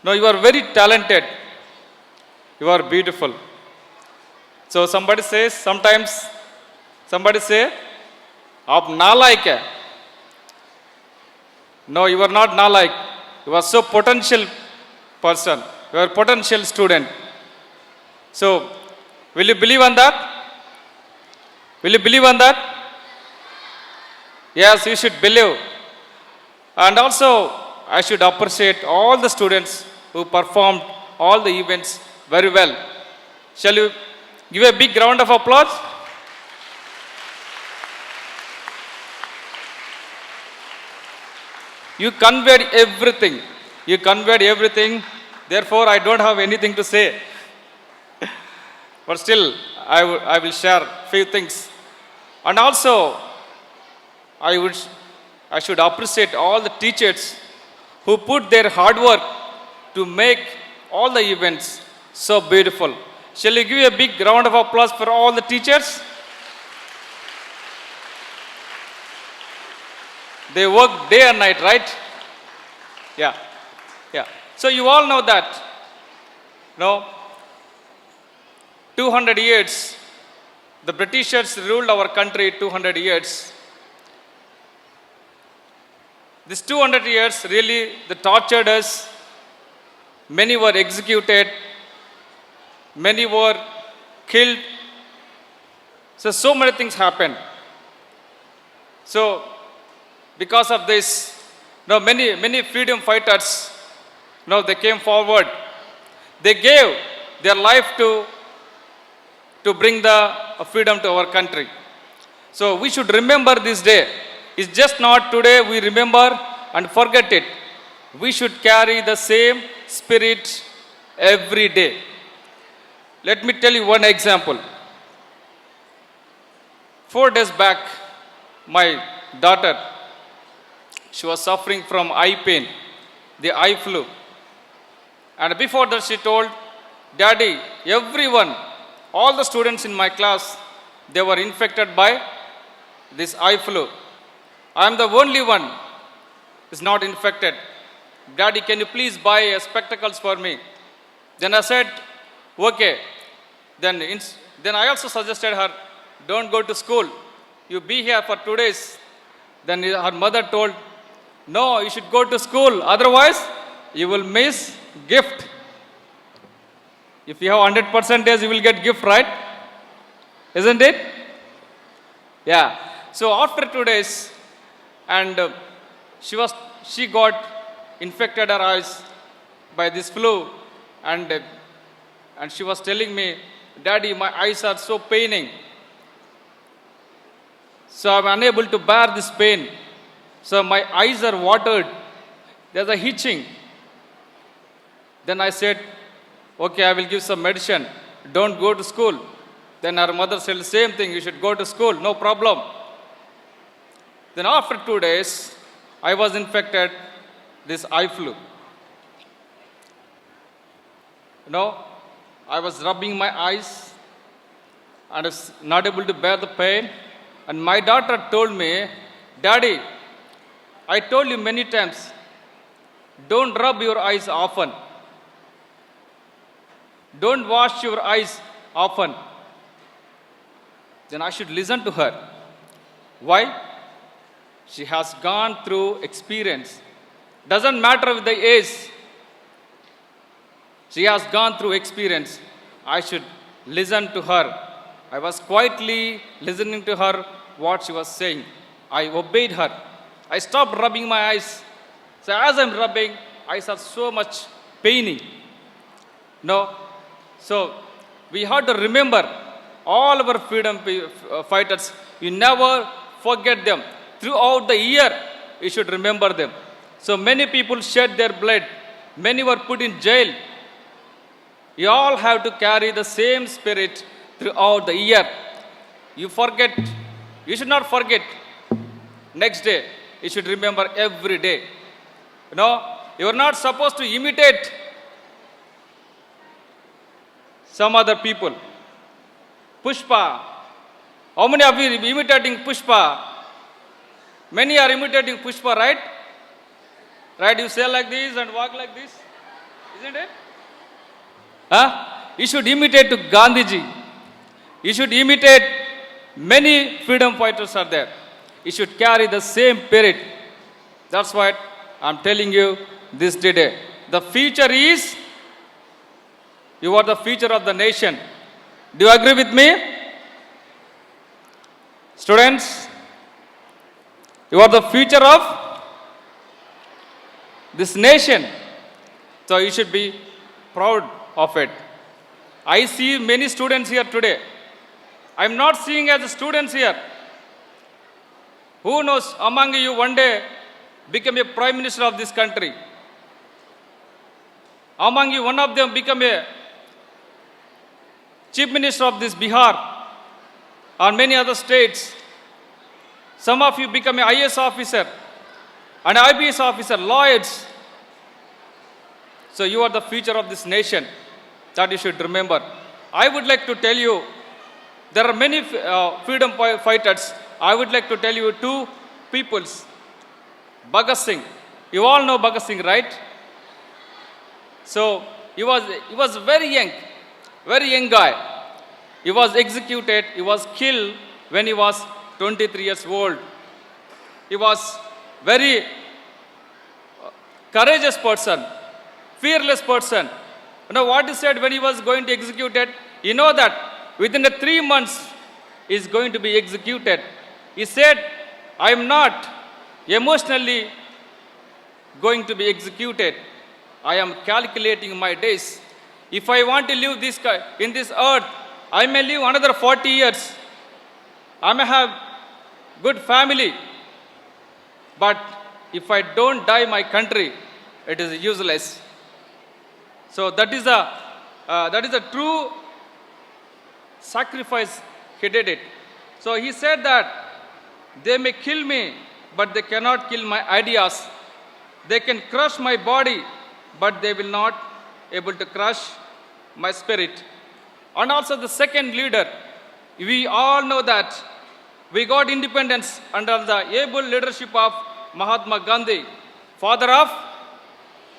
No, you are very talented. You are beautiful. So somebody says, sometimes somebody say, "Aap nalaik hai." No, you are not nalaik. You are so potential person. You are a potential student. So, will you believe on that? Will you believe on that? Yes, you should believe. And also, I should appreciate all the students who performed all the events very well. Shall you give a big round of applause? You conveyed everything. You conveyed everything. Therefore, I don't have anything to say. But still, I will share few things. And also, I should appreciate all the teachers who put their hard work to make all the events so beautiful. Shall we give a big round of applause for all the teachers? They work day and night, right? Yeah. Yeah. So you all know that, 200 years, the Britishers ruled our country 200 years. These 200 years really, they tortured us. Many were executed. Many were killed. So many things happened. So, because of this, many freedom fighters, they came forward. They gave their life to bring the freedom to our country. So we should remember this day. It's just not today we remember and forget it. We should carry the same spirit every day. Let me tell you one example. 4 days back, my daughter, she was suffering from eye pain, the eye flu. And before that she told, "Daddy, everyone, all the students in my class, they were infected by this eye flu. I am the only one who is not infected. Daddy, can you please buy spectacles for me?" Then I said, "Okay." Then I also suggested her, "Don't go to school. You be here for 2 days." Then her mother told, "No, you should go to school. Otherwise, you will miss gift. If you have 100%, you will get gift, right? Isn't it?" Yeah. So after 2 days, and she got infected her eyes by this flu, and she was telling me, "Daddy, my eyes are so paining. So I'm unable to bear this pain. So my eyes are watered. There's a itching." Then I said, "Okay, I will give some medicine. Don't go to school." Then her mother said the same thing. "You should go to school. No problem." Then after 2 days, I was infected this eye flu. I was rubbing my eyes and was not able to bear the pain. And my daughter told me, "Daddy, I told you many times, don't rub your eyes often. Don't wash your eyes often." Then I should listen to her. Why? She has gone through experience. Doesn't matter with the age. She has gone through experience. I should listened to her. I was quietly listening to her, what she was saying. I obeyed her. I stopped rubbing my eyes. So as I'm rubbing, eyes are so much paining. No? So we have to remember all our freedom fighters. You never forget them. Throughout the year, you should remember them. So many people shed their blood. Many were put in jail. You all have to carry the same spirit throughout the year. You forget. You should not forget. Next day, you should remember every day. You know, you are not supposed to imitate some other people. Pushpa. How many of you are imitating Pushpa? Many are imitating Pushpa, right? Right? You say like this and walk like this. Isn't it? Huh? You should imitate to Gandhiji. You should imitate many freedom fighters are there. You should carry the same spirit. That's what I'm telling you this today. The future is, you are the future of the nation. Do you agree with me? Students, you are the future of this nation. So you should be proud of it. I see many students here today. I'm not seeing as students here. Who knows, among you one day become a prime minister of this country. Among you, one of them become a chief minister of this Bihar or many other states. Some of you become an IAS officer, an IBS officer, lawyers. So you are the future of this nation. That you should remember. I would like to tell you, there are many freedom fighters. I would like to tell you two peoples. Bhagat Singh. You all know Bhagat Singh, right? So he was very young guy. He was executed, he was killed when he was 23 years old. He was very courageous person, fearless person. You know what he said when he was going to execute it? You know that within the 3 months he is going to be executed. He said, I am not emotionally going to be executed. I am calculating my days. If I want to live in this earth, I may live another 40 years. I may have good family. But if I don't die my country, it is useless. So that is a true sacrifice. He did it. So he said that they may kill me, but they cannot kill my ideas. They can crush my body, but they will not able to crush my spirit. And also the second leader, we all know that we got independence under the able leadership of Mahatma Gandhi, father of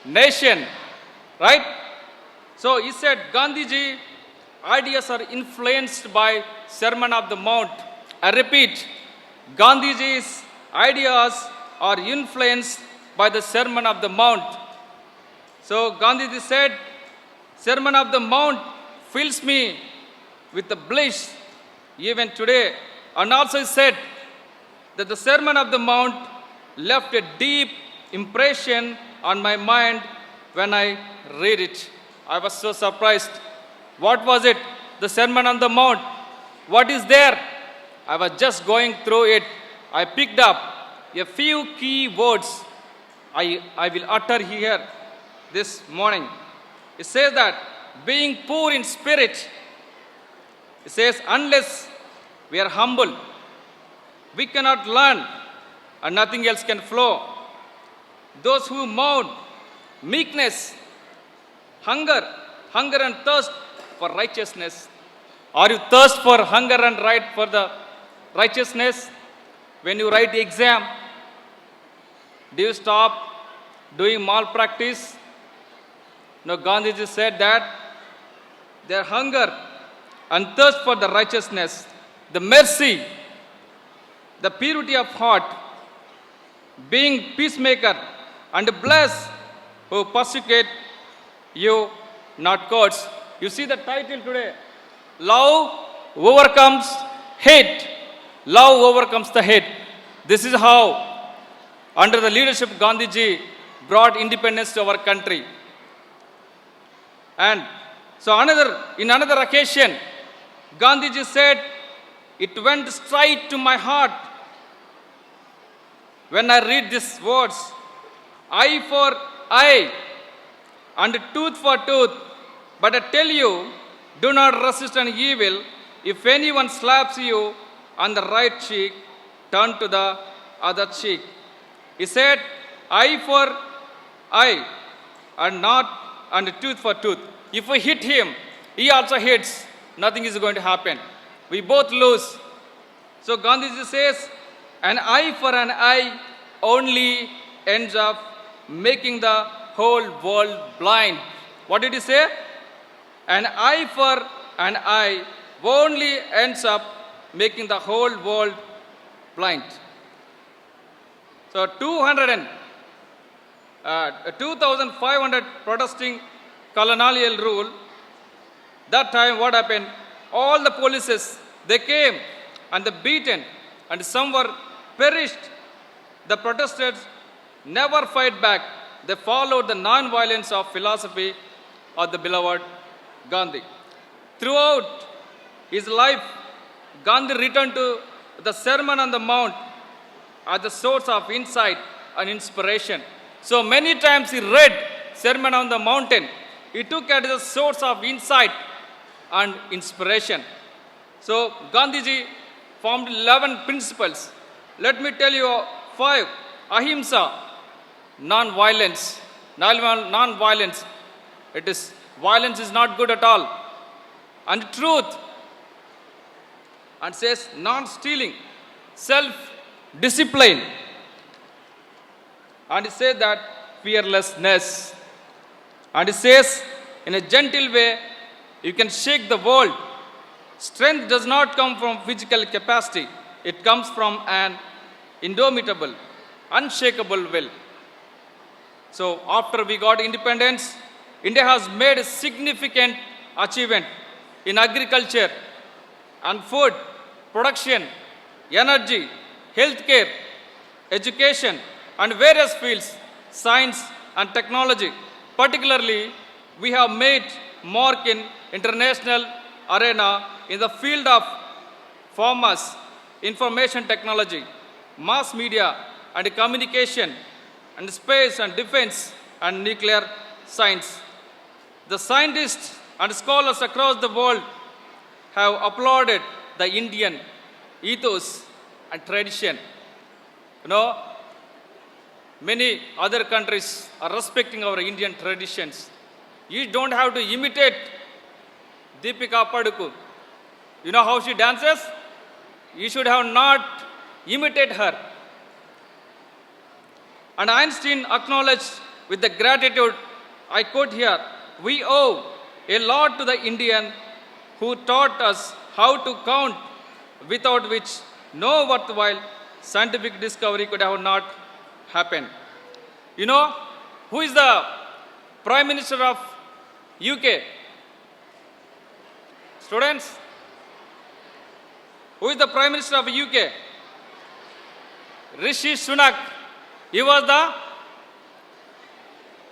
nation, right? So he said, Gandhiji, ideas are influenced by Sermon of the Mount. I repeat, Gandhiji's ideas are influenced by the Sermon of the Mount. So Gandhiji said, Sermon of the Mount fills me with the bliss even today. And also he said that the Sermon of the Mount left a deep impression on my mind when I read it. I was so surprised. What was it? The Sermon on the Mount. What is there? I was just going through it. I picked up a few key words I will utter here this morning. It says that being poor in spirit, it says unless we are humble, we cannot learn and nothing else can flow. Those who mourn meekness, hunger and thirst for righteousness. Are you thirst for hunger and for the righteousness? When you write the exam, do you stop doing malpractice? No, Gandhiji said that their hunger and thirst for the righteousness, the mercy, the purity of heart, being peacemaker, and bless who persecute you, not curse. You see the title today, Love overcomes hate. Love overcomes the hate. This is how, under the leadership of Gandhiji, brought independence to our country. And so in another occasion, Gandhiji said, it went straight to my heart when I read these words, eye for eye and tooth for tooth. But I tell you, do not resist an evil. If anyone slaps you on the right cheek, turn to the other cheek. He said, eye for eye and tooth for tooth. If we hit him, he also hits. Nothing is going to happen. We both lose. So Gandhiji says, an eye for an eye only ends up making the whole world blind. What did he say? An eye for an eye only ends up making the whole world blind. So 2,500 protesting colonial rule. That time what happened? All the polices, they came and they beaten and some were perished. The protesters never fight back. They followed the non-violence of philosophy of the beloved Gandhi. Throughout his life, Gandhi returned to the Sermon on the Mount as the source of insight and inspiration. So many times he read Sermon on the Mountain. He took it as a source of insight and inspiration. So Gandhiji formed 11 principles. Let me tell you 5. Ahimsa, non-violence. Non-violence. Violence is not good at all. And truth. And says non-stealing. Self-discipline. And it says that fearlessness. And it says in a gentle way, you can shake the world. Strength does not come from physical capacity. It comes from an indomitable, unshakable will. So after we got independence, India has made a significant achievement in agriculture and food, production, energy, healthcare, education, and various fields, science and technology. Particularly, we have made mark in international arena in the field of commerce, information technology, mass media and communication, and space and defense and nuclear science. The scientists and scholars across the world have applauded the Indian ethos and tradition. Many other countries are respecting our Indian traditions. You don't have to imitate Deepika Padukone. You know how she dances? You should have not imitate her. And Einstein acknowledged with the gratitude, I quote here, we owe a lot to the Indian who taught us how to count, without which no worthwhile scientific discovery could have not happened. You know, who is the Prime Minister of UK? Students, who is the Prime Minister of UK? Rishi Sunak. He was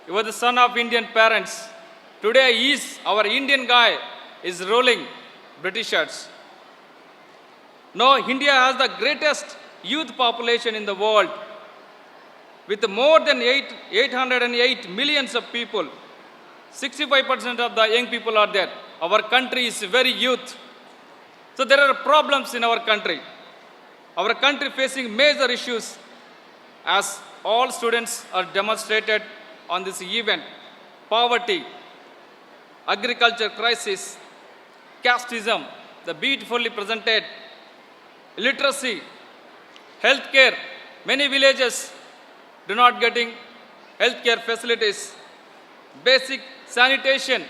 the son of Indian parents. Today our Indian guy is ruling Britishers. No, India has the greatest youth population in the world with more than 808 millions of people. 65% of the young people are there. Our country is very youth. So there are problems in our country. Our country facing major issues as all students are demonstrated on this event. Poverty, agriculture crisis, casteism, the beautifully presented, illiteracy, healthcare. Many villages do not getting healthcare facilities, basic sanitation.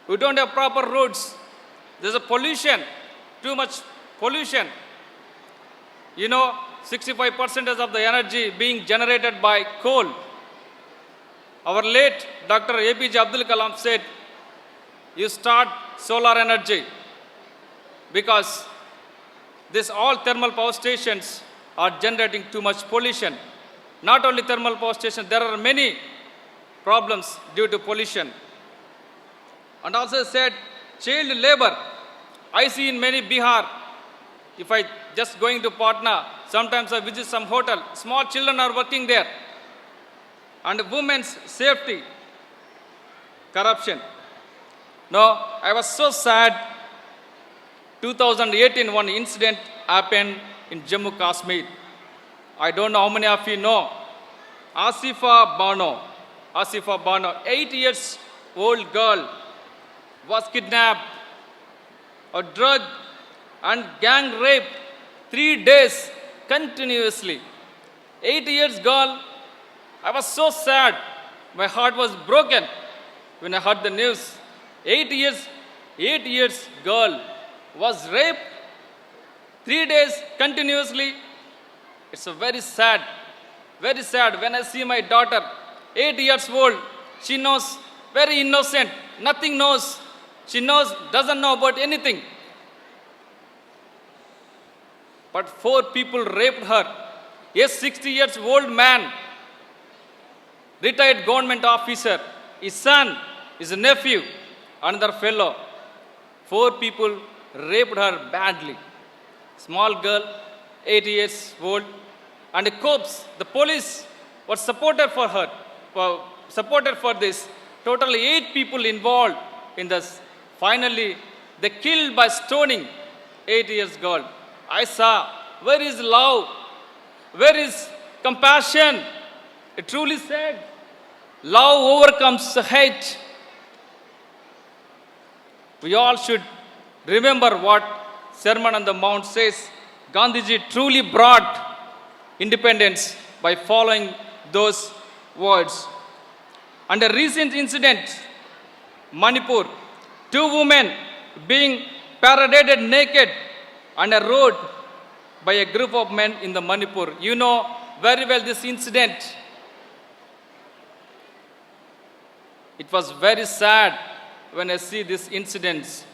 We don't have proper roads. There's a pollution, too much pollution. 65% of the energy being generated by coal. Our late Dr. APJ Abdul Kalam said, you start solar energy, because this all thermal power stations are generating too much pollution. Not only thermal power stations, there are many problems due to pollution. And also said child labor. I see in many Bihar, if I just going to Patna, sometimes I visit some hotel, small children are working there. And women's safety, corruption. No, I was so sad. 2018, one incident happened in Jammu Kashmir. I don't know how many of you know. Asifa Bano, 8 years old girl, was kidnapped or drugged and gang raped 3 days continuously. 8 years girl, I was so sad. My heart was broken when I heard the news. 8 years girl was raped 3 days continuously. It's a very sad. When I see my daughter, 8 years old, she knows, very innocent, nothing knows. She doesn't know about anything. But 4 people raped her. A 60 years old man, retired government officer, his son, his nephew, another fellow. 4 people raped her badly. Small girl, 8 years old, and the cops, the police was supported for this. Totally 8 people involved in this. Finally, they killed by stoning 8 years girl. I saw, where is love? Where is compassion? It truly said, love overcomes hate. We all should remember what Sermon on the Mount says. Gandhiji truly brought independence by following those words. And a recent incident, Manipur, 2 women being paraded naked on a road by a group of men in the Manipur. You know very well this incident. It was very sad when I see these incidents.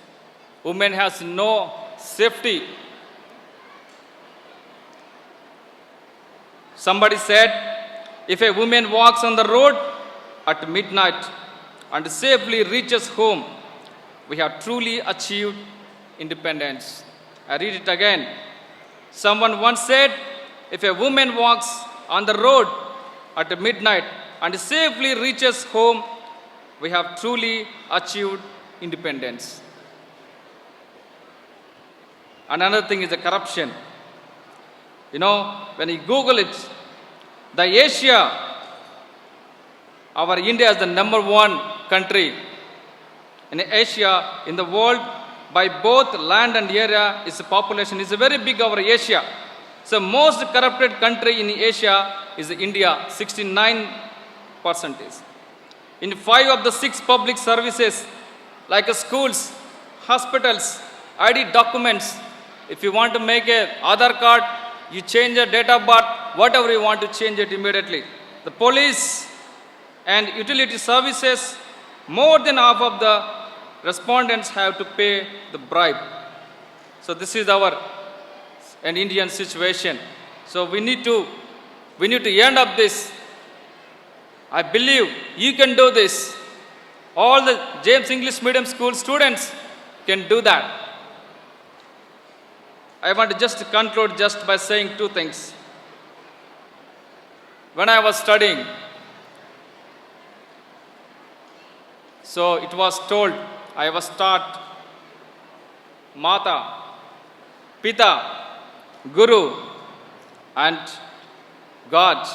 Women has no safety. Somebody said, if a woman walks on the road at midnight and safely reaches home, we have truly achieved independence. I read it again. Someone once said, if a woman walks on the road at midnight and safely reaches home, we have truly achieved independence. Another thing is the corruption. You know, when you Google it, the Asia, our India is the #1 country in Asia, in the world, by both land and area. Its population is very big over Asia. So most corrupted country in Asia is India, 69%. In 5 of the 6 public services, like schools, hospitals, ID documents, if you want to make a Aadhaar card, you change your date of birth, whatever you want to change it immediately. The police and utility services, more than half of the respondents have to pay the bribe. So this is an Indian situation. So we need to end up this. I believe you can do this. All the James English Medium School students can do that. I want to just conclude just by saying 2 things. When I was studying, so it was told, I was taught Mata, Pita, Guru, and God,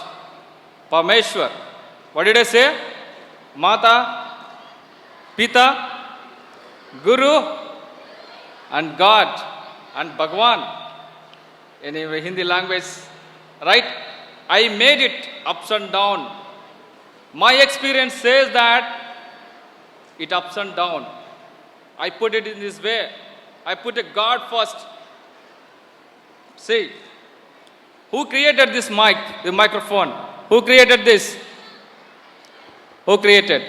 Parmeshwar. What did I say? Mata, Pita, Guru, and God, and Bhagwan. In Hindi language, right? I made it ups and down. My experience says that it ups and down. I put it in this way. I put a God first. See, who created this mic, the microphone? Who created this? Who created?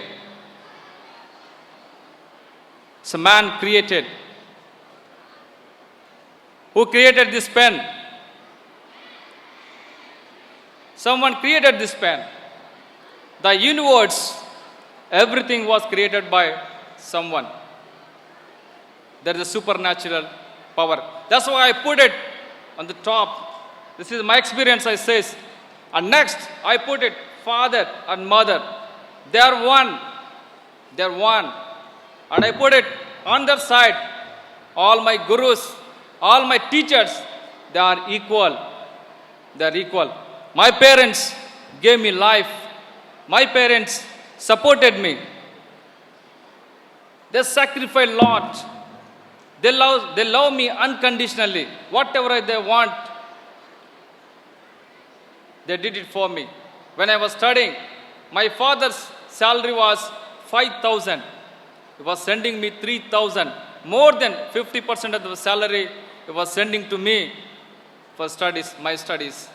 It's a man created. who created this pen. Someone created this pen. The universe, everything was created by someone. There is a supernatural power. That's why I put it on the top. This is my experience, I says. And next, I put it, father and mother. They are one. They are one. And I put it on their side. All my gurus, all my teachers, they are equal. They are equal. My parents gave me life. My parents supported me. They sacrificed a lot. They love me unconditionally. Whatever they want, they did it for me. When I was studying, my father's salary was 5,000. He was sending me 3,000. More than 50% of the salary he was sending to me for studies, my studies.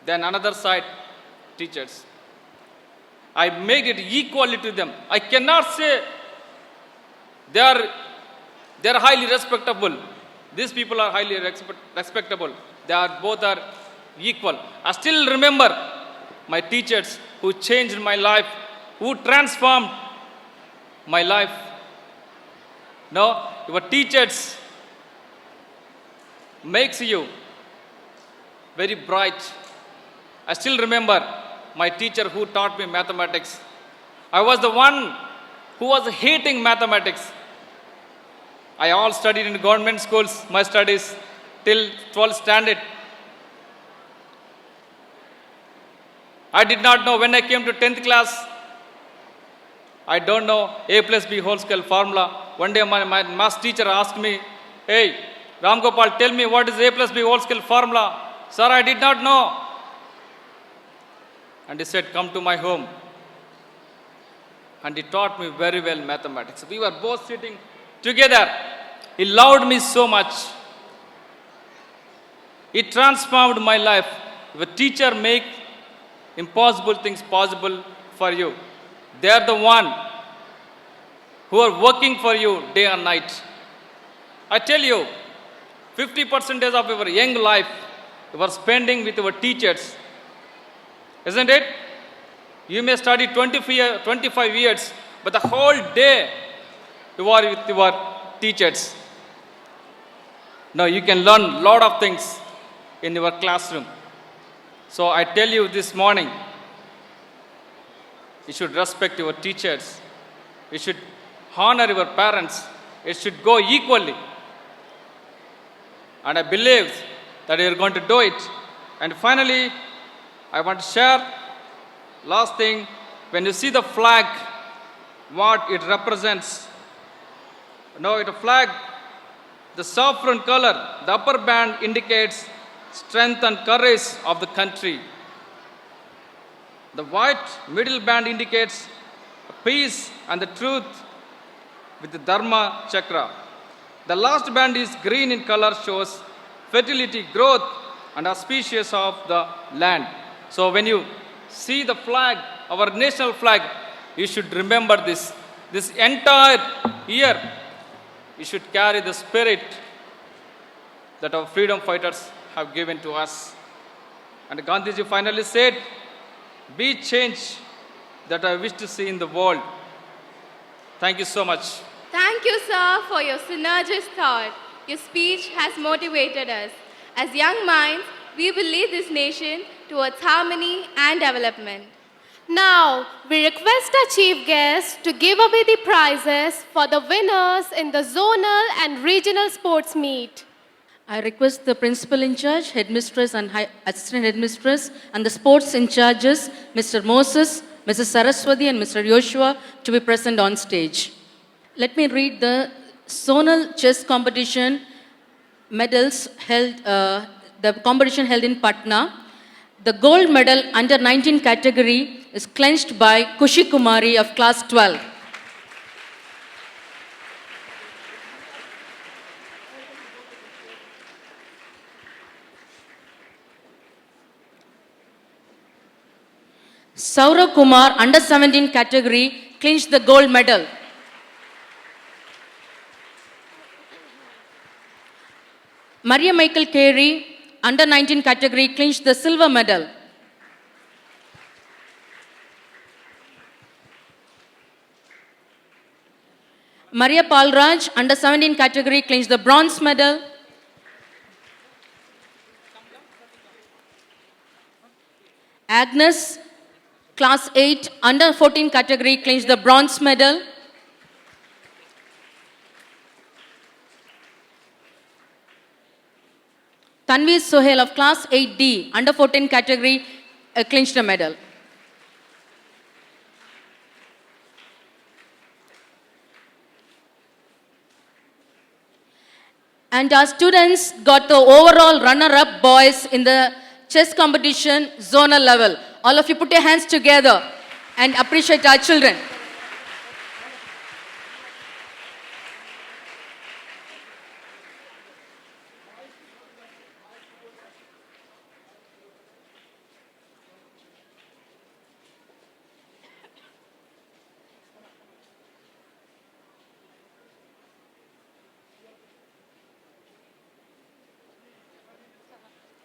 Then another side, teachers. I made it equally to them. I cannot say they are highly respectable. These people are highly respectable. They are both are equal. I still remember my teachers who changed my life, who transformed my life. No, your teachers makes you very bright. I still remember my teacher who taught me mathematics. I was the one who was hating mathematics. I all studied in government schools, my studies till 12th standard. I did not know when I came to 10th class. I don't know A plus B whole square formula. One day my math teacher asked me, "Hey, Ram Gopal, tell me what is A plus B whole square formula?" Sir, I did not know. And he said, "Come to my home." And he taught me very well mathematics. We were both sitting together. He loved me so much. He transformed my life. If a teacher make impossible things possible for you, they are the one who are working for you day and night. I tell you, 50% of your young life you are spending with your teachers. Isn't it? You may study 25 years, but the whole day you are with your teachers. Now you can learn a lot of things in your classroom. So I tell you this morning, you should respect your teachers. You should honor your parents. It should go equally. And I believe that you are going to do it. And finally, I want to share last thing. When you see the flag, what it represents. It a flag, the saffron color, the upper band indicates strength and courage of the country. The white middle band indicates peace and the truth with the Dharma chakra. The last band is green in color, shows fertility, growth, and auspicious of the land. So when you see the flag, our national flag, you should remember this. This entire year, you should carry the spirit that our freedom fighters have given to us. And Gandhiji finally said, "Be change that I wish to see in the world." Thank you so much. Thank you, sir, for your synergist thought. Your speech has motivated us. As young minds, we will lead this nation towards harmony and development. Now, we request our chief guest to give away the prizes for the winners in the zonal and regional sports meet. I request the principal in charge, headmistress and assistant headmistress, and the sports in charges, Mr. Moses, Mrs. Saraswati, and Mr. Joshua, to be present on stage. Let me read the zonal chess competition medals held, the competition held in Patna. The gold medal under 19 category is clenched by Kushi Kumari of class 12. Saurav Kumar, under 17 category, clinched the gold medal. Maria Michael Carey, under 19 category, clinched the silver medal. Maria Palraj, under 17 category, clinched the bronze medal. Agnes, class 8, under 14 category, clinched the bronze medal. Tanvi Sohail of class 8D, under 14 category, clinched a medal. And our students got the overall runner-up boys in the chess competition zonal level. All of you put your hands together and appreciate our children.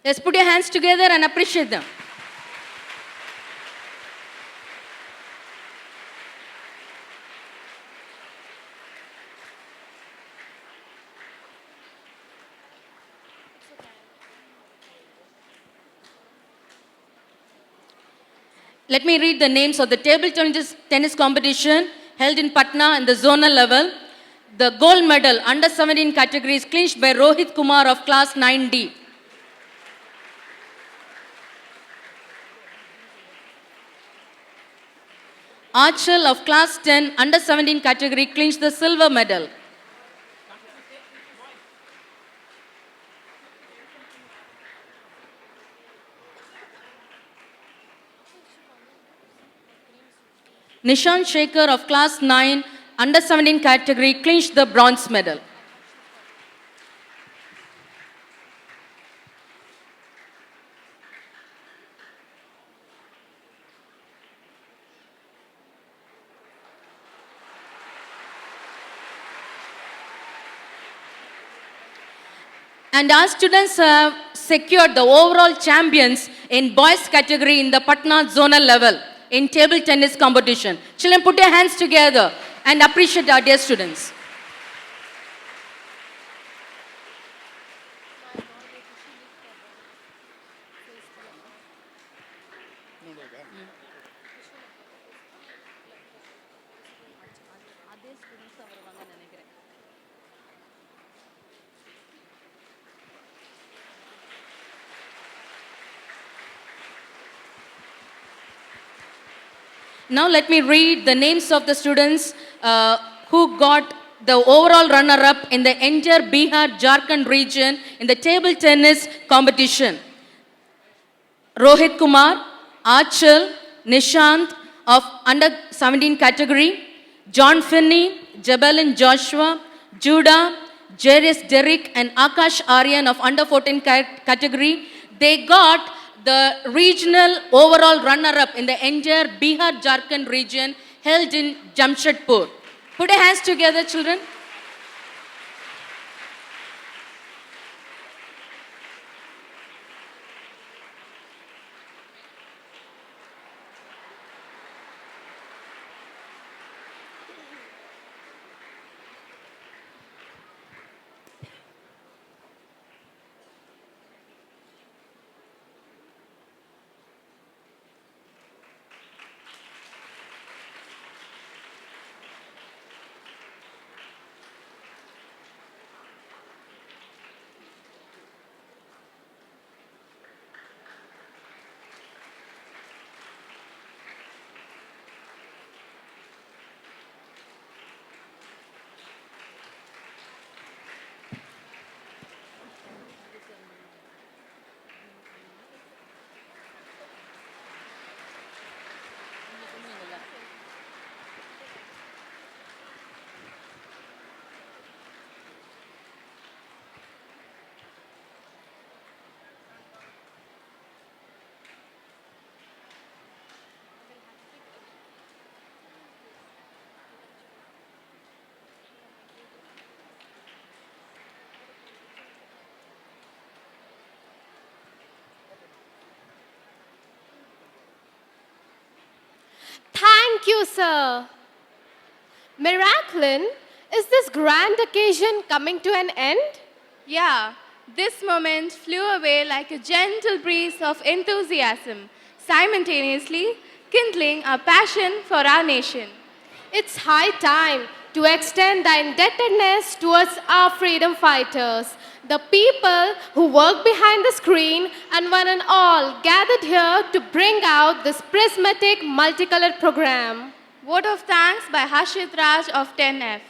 Let's put your hands together and appreciate them. Let me read the names of the table tennis competition held in Patna in the zonal level. The gold medal under 17 categories clinched by Rohit Kumar of class 9D. Archel of class 10 under 17 category clinched the silver medal. Nishan Shekhar of class 9 under 17 category clinched the bronze medal. And our students have secured the overall champions in boys category in the Patna zonal level in table tennis competition. Children, put your hands together and appreciate our dear students. Now let me read the names of the students who got the overall runner-up in the entire Bihar Jharkhand region in the table tennis competition. Rohit Kumar, Achal, Nishant of under 17 category, John Finney, Jabelin Joshua, Judah, Jairus Derrick and Akash Aryan of under 14 category. They got the regional overall runner-up in the entire Bihar Jharkhand region held in Jamshedpur. Put your hands together, children. you, sir. Miraculin, is this grand occasion coming to an end? Yeah, this moment flew away like a gentle breeze of enthusiasm, simultaneously kindling our passion for our nation. It's high time to extend the indebtedness towards our freedom fighters, the people who work behind the screen and one and all gathered here to bring out this prismatic multicolored program. Vote of thanks by Harshit Raj of 10F.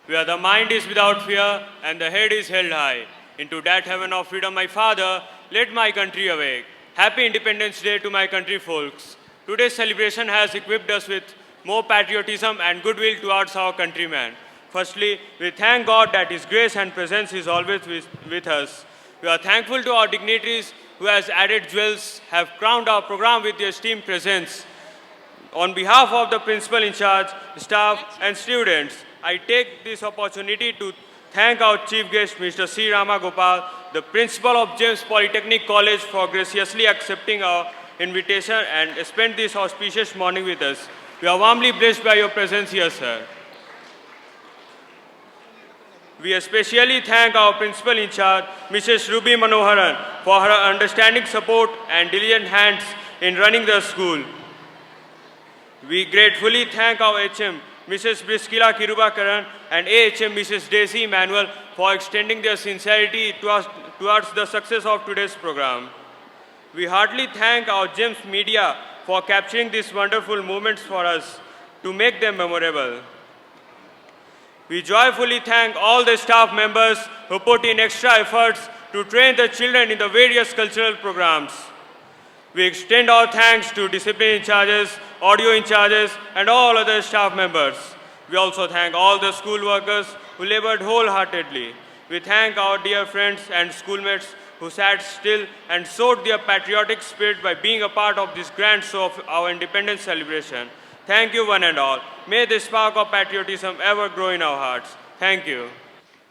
Where the mind is without fear and the head is held high. Into that heaven of freedom, my father, let my country awake. Happy Independence Day to my country folks. Today's celebration has equipped us with more patriotism and goodwill towards our countrymen. Firstly, we thank God that His grace and presence is always with us. We are thankful to our dignitaries who has added jewels, have crowned our program with their esteemed presence. On behalf of the principal in charge, staff and students, I take this opportunity to thank our chief guest, Mr. C. Ramagopal, the principal of GES Polytechnic College, for graciously accepting our invitation and spend this auspicious morning with us. We are warmly blessed by your presence here, sir. We especially thank our principal in charge, Mrs. Ruby Manoharan, for her understanding support and diligent hands in running the school. We gratefully thank our HM, Mrs. Briskila Kirubakaran, and AHM, Mrs. Daisy Manuel, for extending their sincerity towards the success of today's program. We heartily thank our GEMS media for capturing these wonderful moments for us to make them memorable. We joyfully thank all the staff members who put in extra efforts to train the children in the various cultural programs. We extend our thanks to discipline in charges, audio in charges, and all other staff members. We also thank all the school workers who labored wholeheartedly. We thank our dear friends and schoolmates who sat still and showed their patriotic spirit by being a part of this grand show of our independence celebration. Thank you one and all. May the spark of patriotism ever grow in our hearts. Thank you.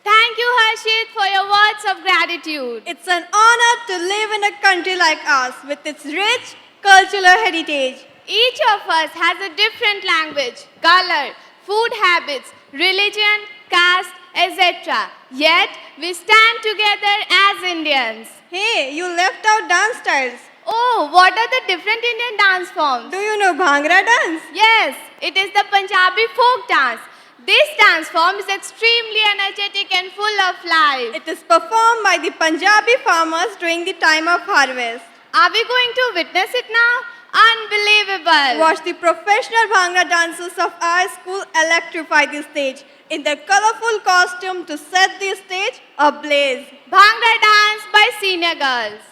Thank you, Harshit, for your words of gratitude. It's an honor to live in a country like ours with its rich cultural heritage. Each of us has a different language, color, food habits, religion, caste, etc. Yet, we stand together as Indians. Hey, you left out dance styles. Oh, what are the different Indian dance forms? Do you know Bhangra dance? Yes, it is the Punjabi folk dance. This dance form is extremely energetic and full of life. It is performed by the Punjabi farmers during the time of harvest. Are we going to witness it now? Unbelievable! Watch the professional Bhangra dancers of our school electrify the stage in their colorful costume to set the stage ablaze. Bhangra dance by senior girls.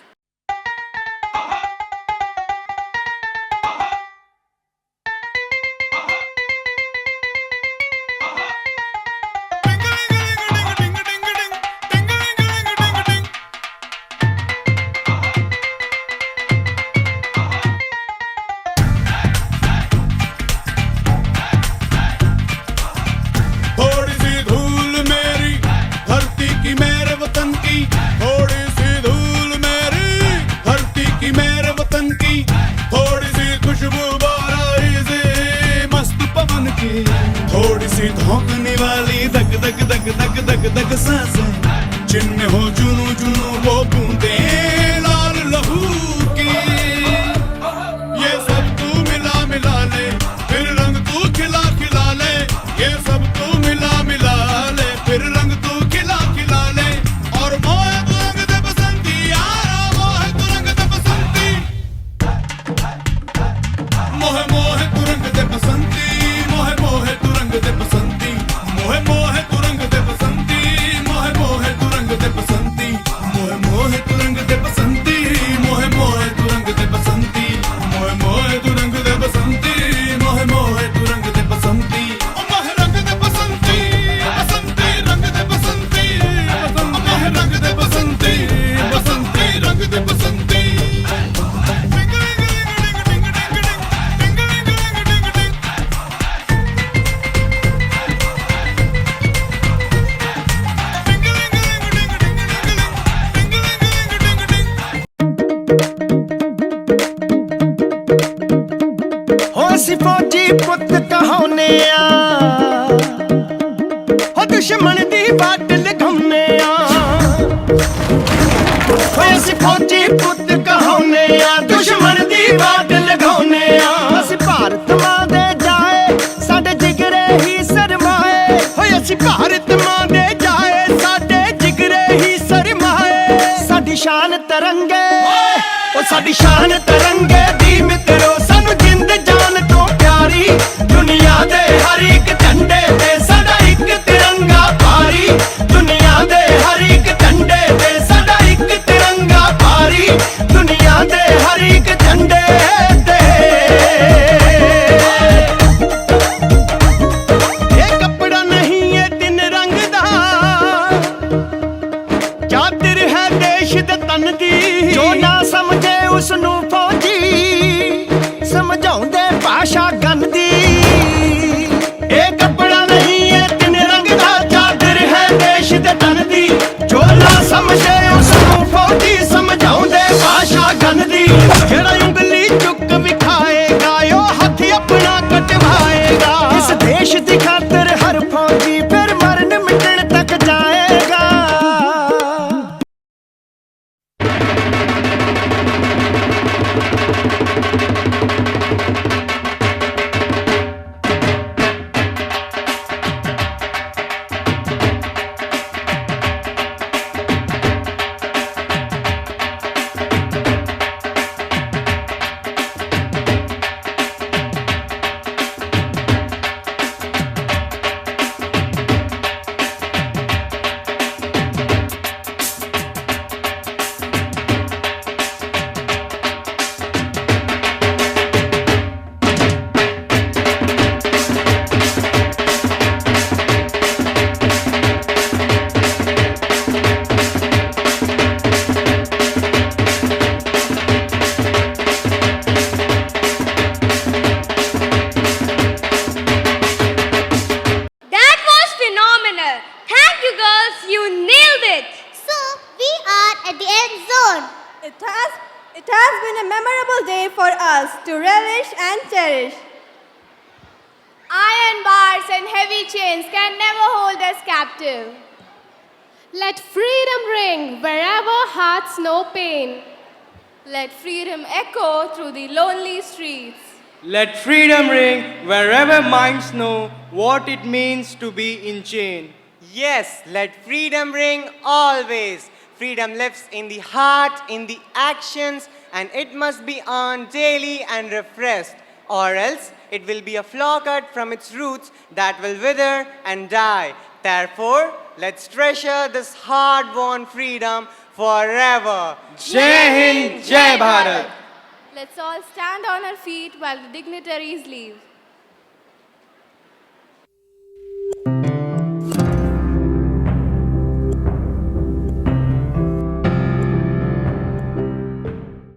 धोखने वाली धक धक धक धक धक धक सांसें जिनमें हो जुनू जुनू वो बूंदें लाल लहू की ये सब तू मिला मिला ले फिर रंग तू खिला खिला ले ये सब तू मिला मिला ले फिर रंग तू खिला खिला ले और मोह तू रंग दे बसंती यारा मोह तू रंग दे बसंती मोह मोह तू रंग दे बसंती मोह मोह तू रंग दे बसंती मोह मोह तू रंग दे बसंती मोह मोह तू रंग दे बसंती ਪੁੱਤ ਕਹਾਉਨੇ ਆ ਹੋ ਦੁਸ਼ਮਣ ਦੀ ਬਾਟ ਲਗਾਉਨੇ ਆ ਹੋਏ ਅਸੀਂ ਫੌਜੀ ਪੁੱਤ ਕਹਾਉਨੇ ਆ ਦੁਸ਼ਮਣ ਦੀ ਬਾਟ ਲਗਾਉਨੇ ਆ ਅਸੀਂ ਭਾਰਤ ਮਾਂ ਦੇ ਜਾਏ ਸਾਡੇ ਜਿਗਰੇ ਹੀ ਸਰਮਾਏ ਹੋਏ ਅਸੀਂ ਭਾਰਤ ਮਾਂ ਦੇ ਜਾਏ ਸਾਡੇ ਜਿਗਰੇ ਹੀ ਸਰਮਾਏ ਸਾਡੀ ਸ਼ਾਨ ਤਰੰਗੇ ਉਹ ਸਾਡੀ ਸ਼ਾਨ ਤਰੰਗੇ ਦੀ ਮਿੱਤਰੋ ਸਾਨੂੰ ਜਿੰਦ ਜਾਨ ਤੋਂ ਪਿਆਰੀ ਦੁਨੀਆ ਦੇ ਹਰ ਇੱਕ ਝੰਡੇ ਤੇ ਸਾਡਾ ਇੱਕ ਤਿਰੰਗਾ ਭਾਰੀ ਦੁਨੀਆ ਦੇ ਹਰ ਇੱਕ ਝੰਡੇ ਤੇ ਸਾਡਾ ਇੱਕ ਤਿਰੰਗਾ ਭਾਰੀ ਦੁਨੀਆ ਦੇ ਹਰ ਇੱਕ ਝੰਡੇ ਤੇ ਇਹ ਕੱਪੜਾ ਨਹੀਂ ਇਹ ਤਿੰਨ ਰੰਗ ਦਾ ਚਾਦਰ ਹੈ ਦੇਸ਼ ਦੇ ਤਨ ਦੀ ਜੋ ਨਾ ਸਮਝੇ ਉਸ ਨੂੰ ਫੌਜੀ ਸਮਝਾਉਂਦੇ ਭਾਸ਼ਾ ਗੰਦੀ ਇਹ ਕੱਪੜਾ ਨਹੀਂ ਇਹ ਤਿੰਨ ਰੰਗ ਦਾ ਚਾਦਰ ਹੈ ਦੇਸ਼ ਦੇ ਤਨ ਦੀ ਜੋ ਨਾ ਸਮਝੇ ਉਸ ਨੂੰ ਫੌਜੀ ਸਮਝਾਉਂਦੇ ਭਾਸ਼ਾ ਗੰਦੀ ਜਿਹੜਾ ਉਂਗਲੀ ਚੁੱਕ ਵਿਖਾਏਗਾ ਉਹ ਹੱਥ ਆਪਣਾ ਕਟਵਾਏਗਾ ਇਸ ਦੇਸ਼ ਦੀ ਖਾਤਰ ਹਰ ਫੌਜੀ ਫਿਰ ਮਰਨ ਮਿਟਣ ਤੱਕ ਜਾਏਗਾ That was phenomenal. Thank you, girls. You nailed it. So, we are at the end zone. It has been a memorable day for us to relish and cherish. Iron bars and heavy chains can never hold us captive. Let freedom ring wherever hearts know pain. Let freedom echo through the lonely streets. Let freedom ring wherever minds know what it means to be in chain. Yes, let freedom ring always. Freedom lives in the heart, in the actions, and it must be earned daily and refreshed, or else it will be a flower cut from its roots that will wither and die. Therefore, let's treasure this hard-won freedom forever. Jai Hind, Jai Bharat. Let's all stand on our feet while the dignitaries leave.